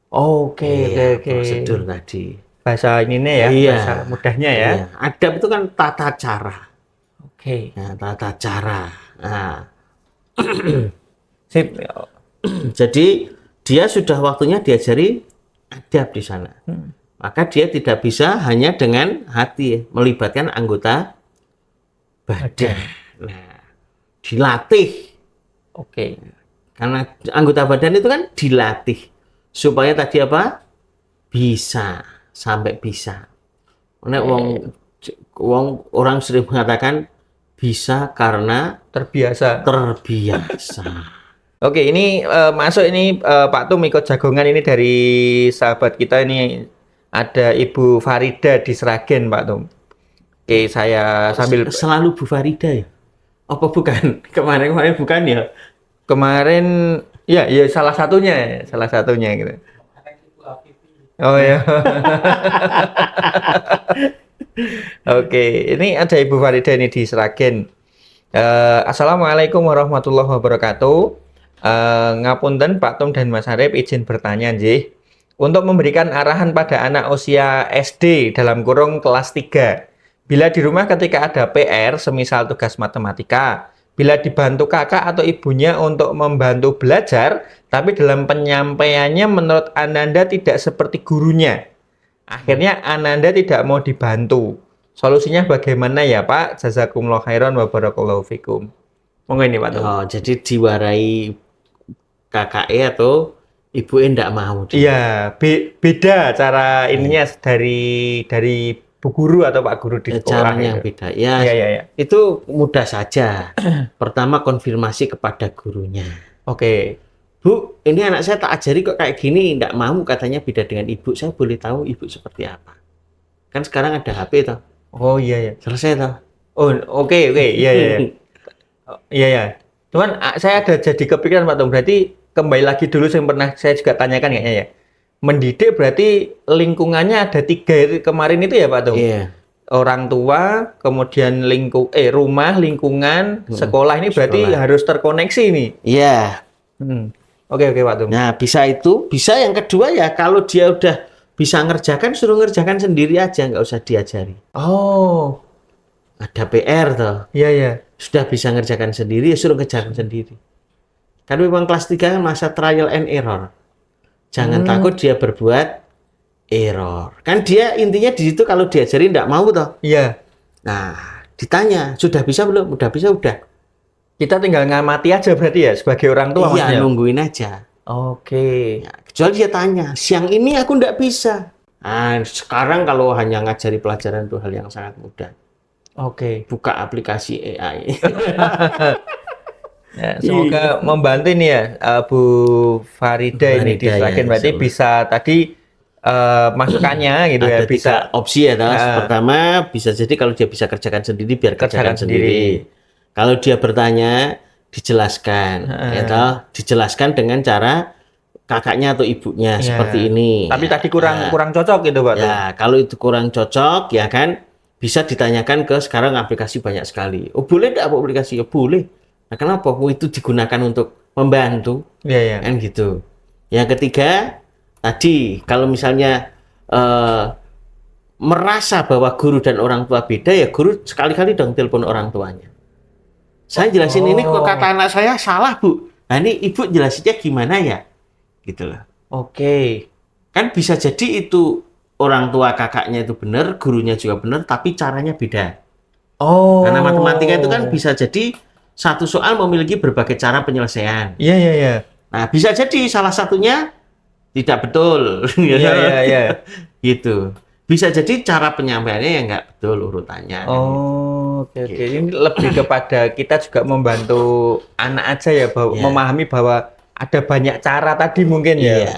Speaker 1: Oke.
Speaker 2: Prosedur tadi.
Speaker 1: Bahasa ininya ya, bahasa mudahnya ya.
Speaker 2: Iya. Adab itu kan tata cara.
Speaker 1: Oke.
Speaker 2: Nah, tata cara. Nah.
Speaker 1: Sip.
Speaker 2: Jadi dia sudah waktunya diajari adab di sana. Maka dia tidak bisa hanya dengan hati, melibatkan anggota badan. Nah, dilatih.
Speaker 1: Oke.
Speaker 2: Karena anggota badan itu kan dilatih. Supaya tadi apa? Bisa, sampai bisa. Nek orang sering mengatakan bisa karena
Speaker 1: terbiasa.
Speaker 2: Oke,
Speaker 1: ini masuk ini Pak Tum ikut jagongan ini dari sahabat kita ini, ada Ibu Farida di Sragen Pak Tum. Oke, saya sambil
Speaker 2: selalu Bu Farida ya? Apa bukan? Kemarin bukan ya?
Speaker 1: Kemarin ya salah satunya gitu. Oh ya. Oke, ini ada Ibu Farida ini di Sragen. Assalamualaikum warahmatullahi wabarakatuh. Ngapunten Pak Tum dan Mas Arif, izin bertanya nggih. Untuk memberikan arahan pada anak usia SD dalam kurung kelas 3. Bila di rumah ketika ada PR, semisal tugas matematika, bila dibantu kakak atau ibunya untuk membantu belajar, tapi dalam penyampaiannya menurut Ananda tidak seperti gurunya. Akhirnya Ananda tidak mau dibantu. Solusinya bagaimana ya Pak? Jazakumullah khairan wa barakallahu fikum. Monggo ini Pak Tum.
Speaker 2: Oh, jadi diwarai kakaknya atau ibu enggak mau.
Speaker 1: Iya, beda cara ininya dari Bu Guru atau Pak Guru di sekolah.
Speaker 2: Caranya yang beda. Ya,
Speaker 1: ya.
Speaker 2: Itu mudah saja. Pertama konfirmasi kepada gurunya.
Speaker 1: Oke.
Speaker 2: Bu, ini anak saya tak ajari kok kayak gini, enggak mau katanya beda dengan ibu. Saya boleh tahu ibu seperti apa? Kan sekarang ada HP toh.
Speaker 1: Oh iya.
Speaker 2: Selesai toh.
Speaker 1: Oh oke. Iya. Iya. Cuman saya ada jadi kepikiran Pak Tum. Berarti kembali lagi dulu yang pernah saya juga tanyakan kayaknya ya. Mendidik berarti lingkungannya ada 3 kemarin itu ya Pak Tum?
Speaker 2: Iya.
Speaker 1: Orang tua, kemudian rumah, lingkungan, sekolah ini berarti harus terkoneksi nih.
Speaker 2: Iya.
Speaker 1: Oke Pak Tum.
Speaker 2: Nah, bisa itu. Bisa yang kedua ya kalau dia udah bisa ngerjakan, suruh ngerjakan sendiri aja, nggak usah diajari.
Speaker 1: Oh.
Speaker 2: Ada PR toh.
Speaker 1: Iya.
Speaker 2: Sudah bisa ngerjakan sendiri, ya suruh ngerjakan sendiri. Kan memang kelas 3 kan masa trial and error. Jangan takut dia berbuat error. Kan dia intinya di situ kalau diajari nggak mau toh.
Speaker 1: Iya.
Speaker 2: Nah, ditanya, sudah bisa belum? Udah bisa, udah.
Speaker 1: Kita tinggal ngamati aja berarti ya sebagai orang tua
Speaker 2: iya,
Speaker 1: maksudnya?
Speaker 2: nungguin aja.
Speaker 1: Oke.
Speaker 2: Ya, kecuali dia tanya, siang ini aku nggak bisa. Nah, sekarang kalau hanya ngajari pelajaran itu hal yang sangat mudah.
Speaker 1: Oke.
Speaker 2: Buka aplikasi AI.
Speaker 1: Ya, semoga membantu ini ya Bu Farida ini diserahkan
Speaker 2: ya,
Speaker 1: berarti bisa tadi masukannya gitu
Speaker 2: ada
Speaker 1: ya bisa
Speaker 2: 3 opsi ya. Pertama bisa jadi kalau dia bisa kerjakan sendiri biar kerjakan sendiri. Kalau dia bertanya dijelaskan, dijelaskan dengan cara kakaknya atau ibunya seperti ini.
Speaker 1: Tapi tadi kurang cocok gitu Pak.
Speaker 2: Ya, kalau itu kurang cocok ya kan bisa ditanyakan ke sekarang aplikasi banyak sekali. Oh boleh nggak aplikasi? Ya boleh. Nah kenapa? Oh, itu digunakan untuk membantu.
Speaker 1: Iya.
Speaker 2: Kan gitu. Yang ketiga tadi kalau misalnya merasa bahwa guru dan orang tua beda ya guru sekali-kali dong telepon orang tuanya. Saya jelasin ini kok kata anak saya salah Bu. Nah ini ibu jelasinnya gimana ya? Gitu loh.
Speaker 1: Oke.
Speaker 2: Kan bisa jadi itu orang tua kakaknya itu benar, gurunya juga benar, tapi caranya beda.
Speaker 1: Oh.
Speaker 2: Karena matematika itu kan bisa jadi satu soal memiliki berbagai cara penyelesaian.
Speaker 1: Iya.
Speaker 2: Nah bisa jadi salah satunya tidak betul.
Speaker 1: Iya.
Speaker 2: Gitu. Bisa jadi cara penyampaiannya yang nggak betul urutannya.
Speaker 1: Oke. Ini lebih kepada kita juga membantu anak aja ya, memahami bahwa ada banyak cara tadi mungkin ya.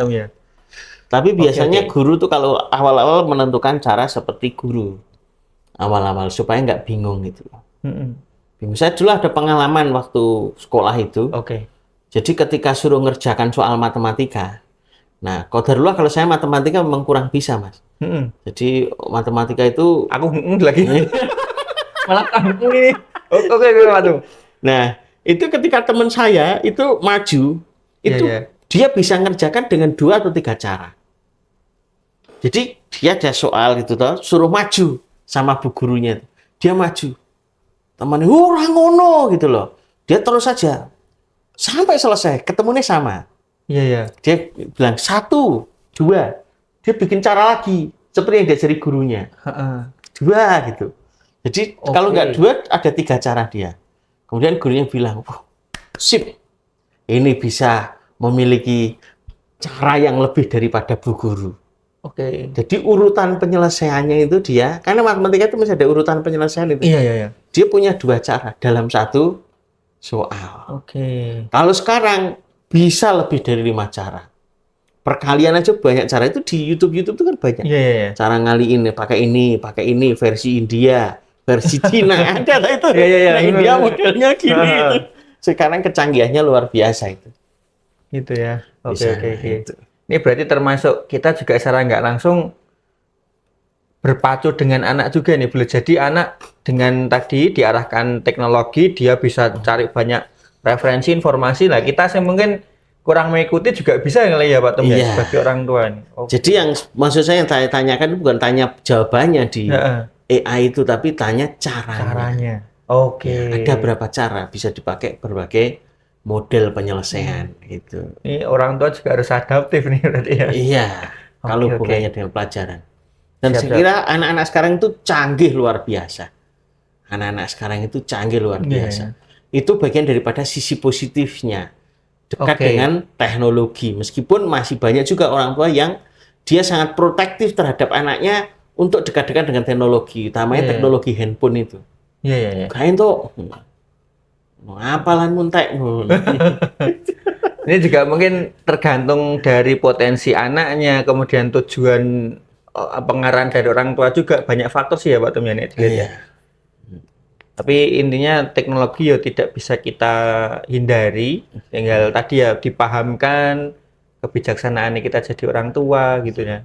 Speaker 2: Tapi biasanya guru tuh kalau awal-awal menentukan cara seperti guru. Awal-awal supaya nggak bingung gitu. Bingung. Saya dulu ada pengalaman waktu sekolah itu.
Speaker 1: Oke.
Speaker 2: Jadi ketika suruh ngerjakan soal matematika, nah qadarullah kalau saya matematika memang kurang bisa Mas. Jadi matematika itu
Speaker 1: aku lagi malah kamu ini. Oke, waduh.
Speaker 2: Nah, itu ketika teman saya itu maju, itu dia bisa ngerjakan dengan 2 atau 3 cara. Jadi dia ada soal itu toh, suruh maju sama bu gurunya. Dia maju. Temannya orang ngono gitu loh. Dia terus saja sampai selesai, ketemunya sama.
Speaker 1: Iya.
Speaker 2: Dia bilang 1, 2. Dia bikin cara lagi seperti yang diajari gurunya. 2 gitu. Jadi kalau nggak 2 ada 3 cara dia. Kemudian gurunya bilang, sip, ini bisa memiliki cara yang lebih daripada bu guru. Jadi urutan penyelesaiannya itu dia, karena matematika itu masih ada urutan penyelesaian itu.
Speaker 1: Iya.
Speaker 2: Dia punya 2 cara dalam satu soal. Kalau sekarang bisa lebih dari 5 cara. Perkalian aja banyak cara itu di YouTube itu kan banyak. Cara ngaliin pakai ini versi India, versi Cina ada itu. Nah, India modelnya gini. Sekarang kecanggihannya luar biasa itu.
Speaker 1: Gitu ya. Oke. Ini berarti termasuk kita juga secara nggak langsung berpacu dengan anak juga nih. Boleh jadi anak dengan tadi diarahkan teknologi, dia bisa cari banyak referensi informasi. Nah, kita sih mungkin kurang mengikuti juga bisa ya Pak Tom ya, sebagai orang tua nih.
Speaker 2: Jadi yang maksud saya yang saya tanyakan bukan tanya jawabannya di AI itu, tapi tanya caranya. Ada berapa cara bisa dipakai berbagai model penyelesaian gitu.
Speaker 1: Ini orang tua juga harus adaptif nih berarti ya.
Speaker 2: Iya, kalau hubungannya dengan pelajaran. Dan saya kira anak-anak sekarang itu canggih luar biasa. Anak-anak sekarang itu canggih luar biasa. Itu bagian daripada sisi positifnya. Dekat dengan teknologi. Meskipun masih banyak juga orang tua yang dia sangat protektif terhadap anaknya untuk dekat-dekat dengan teknologi. Utamanya teknologi handphone itu. Kain tuh ngapalan muntek.
Speaker 1: Ini juga mungkin tergantung dari potensi anaknya, kemudian tujuan pengarahan dari orang tua juga banyak faktor sih ya Pak Tom ya. Tapi intinya teknologi ya tidak bisa kita hindari, tinggal tadi ya dipahamkan kebijaksanaan kita jadi orang tua gitu ya.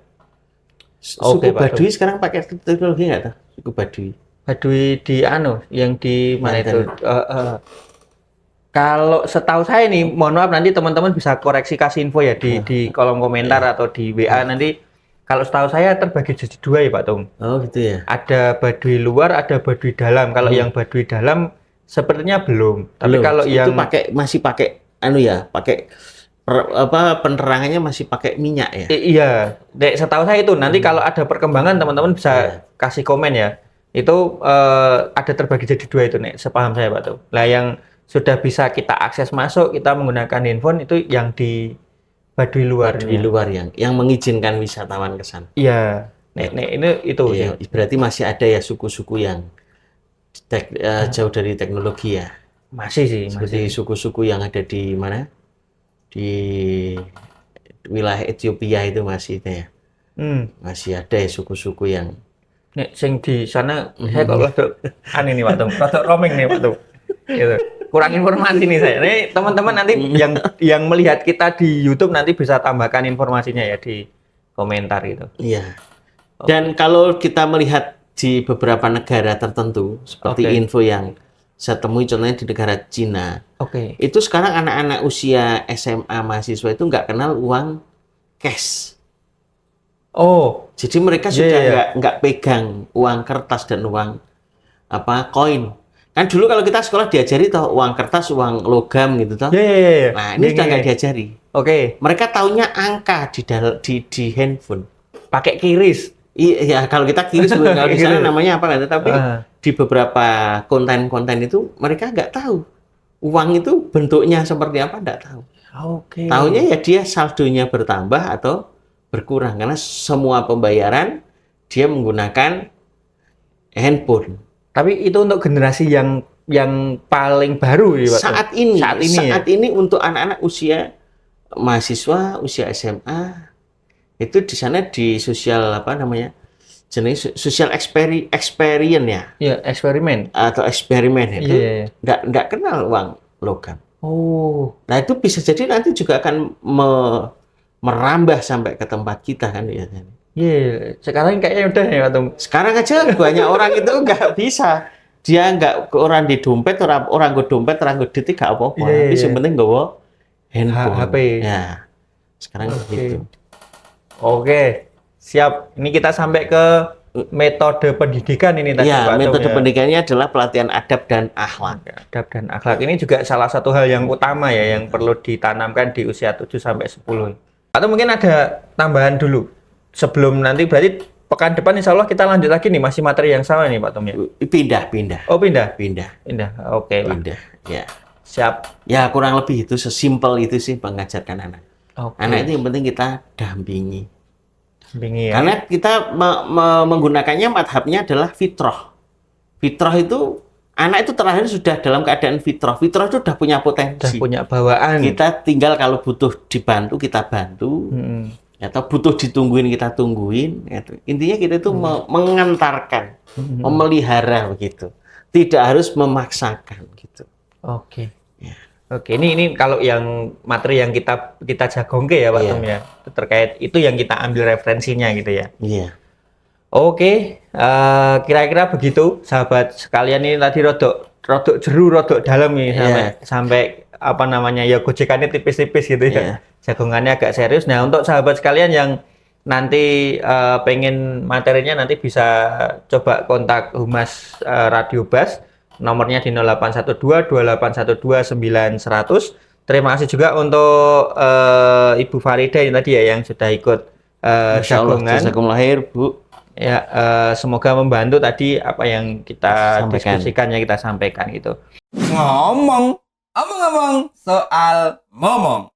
Speaker 2: Suku Baduy sekarang pakai teknologi nggak tuh? Suku Baduy.
Speaker 1: Baduy di yang di mana itu? Kalau setahu saya nih, mohon maaf nanti teman-teman bisa koreksi kasih info ya di kolom komentar atau di WA nanti. Kalau setahu saya terbagi jadi dua ya Pak Tom.
Speaker 2: Oh gitu ya.
Speaker 1: Ada Baduy luar, ada Baduy dalam. Kalau yang Baduy dalam sepertinya belum. Tapi kalau
Speaker 2: itu
Speaker 1: yang
Speaker 2: masih pakai pakai penerangannya masih pakai minyak ya.
Speaker 1: Iya, setahu saya itu nanti kalau ada perkembangan teman-teman bisa kasih komen ya. Itu ada terbagi jadi dua itu nih, sepaham saya Pak Tom. Lah yang sudah bisa kita akses masuk, kita menggunakan handphone itu yang di Baduy luar.
Speaker 2: Baduy luar yang mengizinkan wisatawan ke sana.
Speaker 1: Iya. Ini itu.
Speaker 2: Iya, berarti masih ada ya suku-suku yang jauh dari teknologi ya.
Speaker 1: Masih sih.
Speaker 2: Seperti suku-suku yang ada di mana? Di wilayah Ethiopia itu masih ada ya. Masih ada ya suku-suku yang.
Speaker 1: Sing di sana saya kok rada aneh nih Pak Tom. Rada roaming nih Pak Tom. Gitu. Kurang informasi nih saya. Nih teman-teman nanti yang melihat kita di YouTube nanti bisa tambahkan informasinya ya di komentar gitu.
Speaker 2: Iya. Dan kalau kita melihat di beberapa negara tertentu seperti info yang saya temui contohnya di negara Cina. Itu sekarang anak-anak usia SMA mahasiswa itu nggak kenal uang cash. Jadi mereka sudah nggak pegang uang kertas dan uang koin. Kan dulu kalau kita sekolah diajari toh uang kertas, uang logam gitu toh. Nah, ini sudah nggak diajari. Mereka taunya angka di handphone.
Speaker 1: Pakai kiris.
Speaker 2: Iya, kalau kita kiris kalau di sana namanya apa nggak tahu, tapi di beberapa konten-konten itu mereka nggak tahu. Uang itu bentuknya seperti apa nggak tahu. Taunya ya dia saldonya bertambah atau berkurang karena semua pembayaran dia menggunakan handphone.
Speaker 1: Tapi itu untuk generasi yang paling baru ya Pak.
Speaker 2: Saat ini untuk anak-anak usia mahasiswa, usia SMA itu di sana di sosial jenis social experience ya.
Speaker 1: Iya, eksperimen
Speaker 2: atau eksperimen itu nggak kenal uang logam. Nah itu bisa jadi nanti juga akan merambah sampai ke tempat kita kan ya.
Speaker 1: Sekarang kayaknya udah ya Pak Tom.
Speaker 2: Sekarang aja banyak orang itu nggak bisa. Dia nggak orang di dompet, orang gue dompet, orang gue detik nggak apa-apa. Tapi yang penting gue handphone.
Speaker 1: HP.
Speaker 2: Ya, sekarang begitu.
Speaker 1: Siap. Ini kita sampai ke metode pendidikan ini tadi Pak Tom.
Speaker 2: Metode pendidikannya adalah pelatihan adab dan akhlak.
Speaker 1: Adab dan akhlak ini juga salah satu hal yang utama ya yang perlu ditanamkan di usia 7 sampai 10. Atau mungkin ada tambahan dulu. Sebelum nanti berarti pekan depan insya Allah kita lanjut lagi nih, masih materi yang sama nih Pak Tom ya?
Speaker 2: Pindah.
Speaker 1: Pindah. Oke.
Speaker 2: Pindah, ya.
Speaker 1: Siap.
Speaker 2: Ya kurang lebih itu, sesimpel itu sih mengajarkan anak. Anak itu yang penting kita dampingi.
Speaker 1: Ya.
Speaker 2: Karena kita menggunakannya madhabnya adalah fitrah. Fitrah itu, anak itu terakhir sudah dalam keadaan fitrah. Fitrah itu sudah punya potensi.
Speaker 1: Sudah punya bawaan.
Speaker 2: Kita tinggal kalau butuh dibantu, kita bantu. Atau butuh ditungguin kita tungguin gitu. Intinya kita itu mengantarkan, memelihara begitu, tidak harus memaksakan gitu.
Speaker 1: Ini kalau yang materi yang kita jagongke ya Pak Tom ya, terkait itu yang kita ambil referensinya gitu ya. Oke, kira-kira begitu sahabat sekalian. Ini tadi rodok jeru, rodok dalam nih sampai apa namanya ya, gojekannya tipis-tipis gitu ya. Jagongannya agak serius. Nah, untuk sahabat sekalian yang nanti pengen materinya, nanti bisa coba kontak Humas Radio Bas. Nomornya di 0812 2812 9100. Terima kasih juga untuk Ibu Farida yang tadi ya, yang sudah ikut jagongan.
Speaker 2: Jagung lahir, Bu.
Speaker 1: Ya, semoga membantu tadi apa yang kita diskusikan, yang kita sampaikan gitu.
Speaker 3: Ngomong soal momong.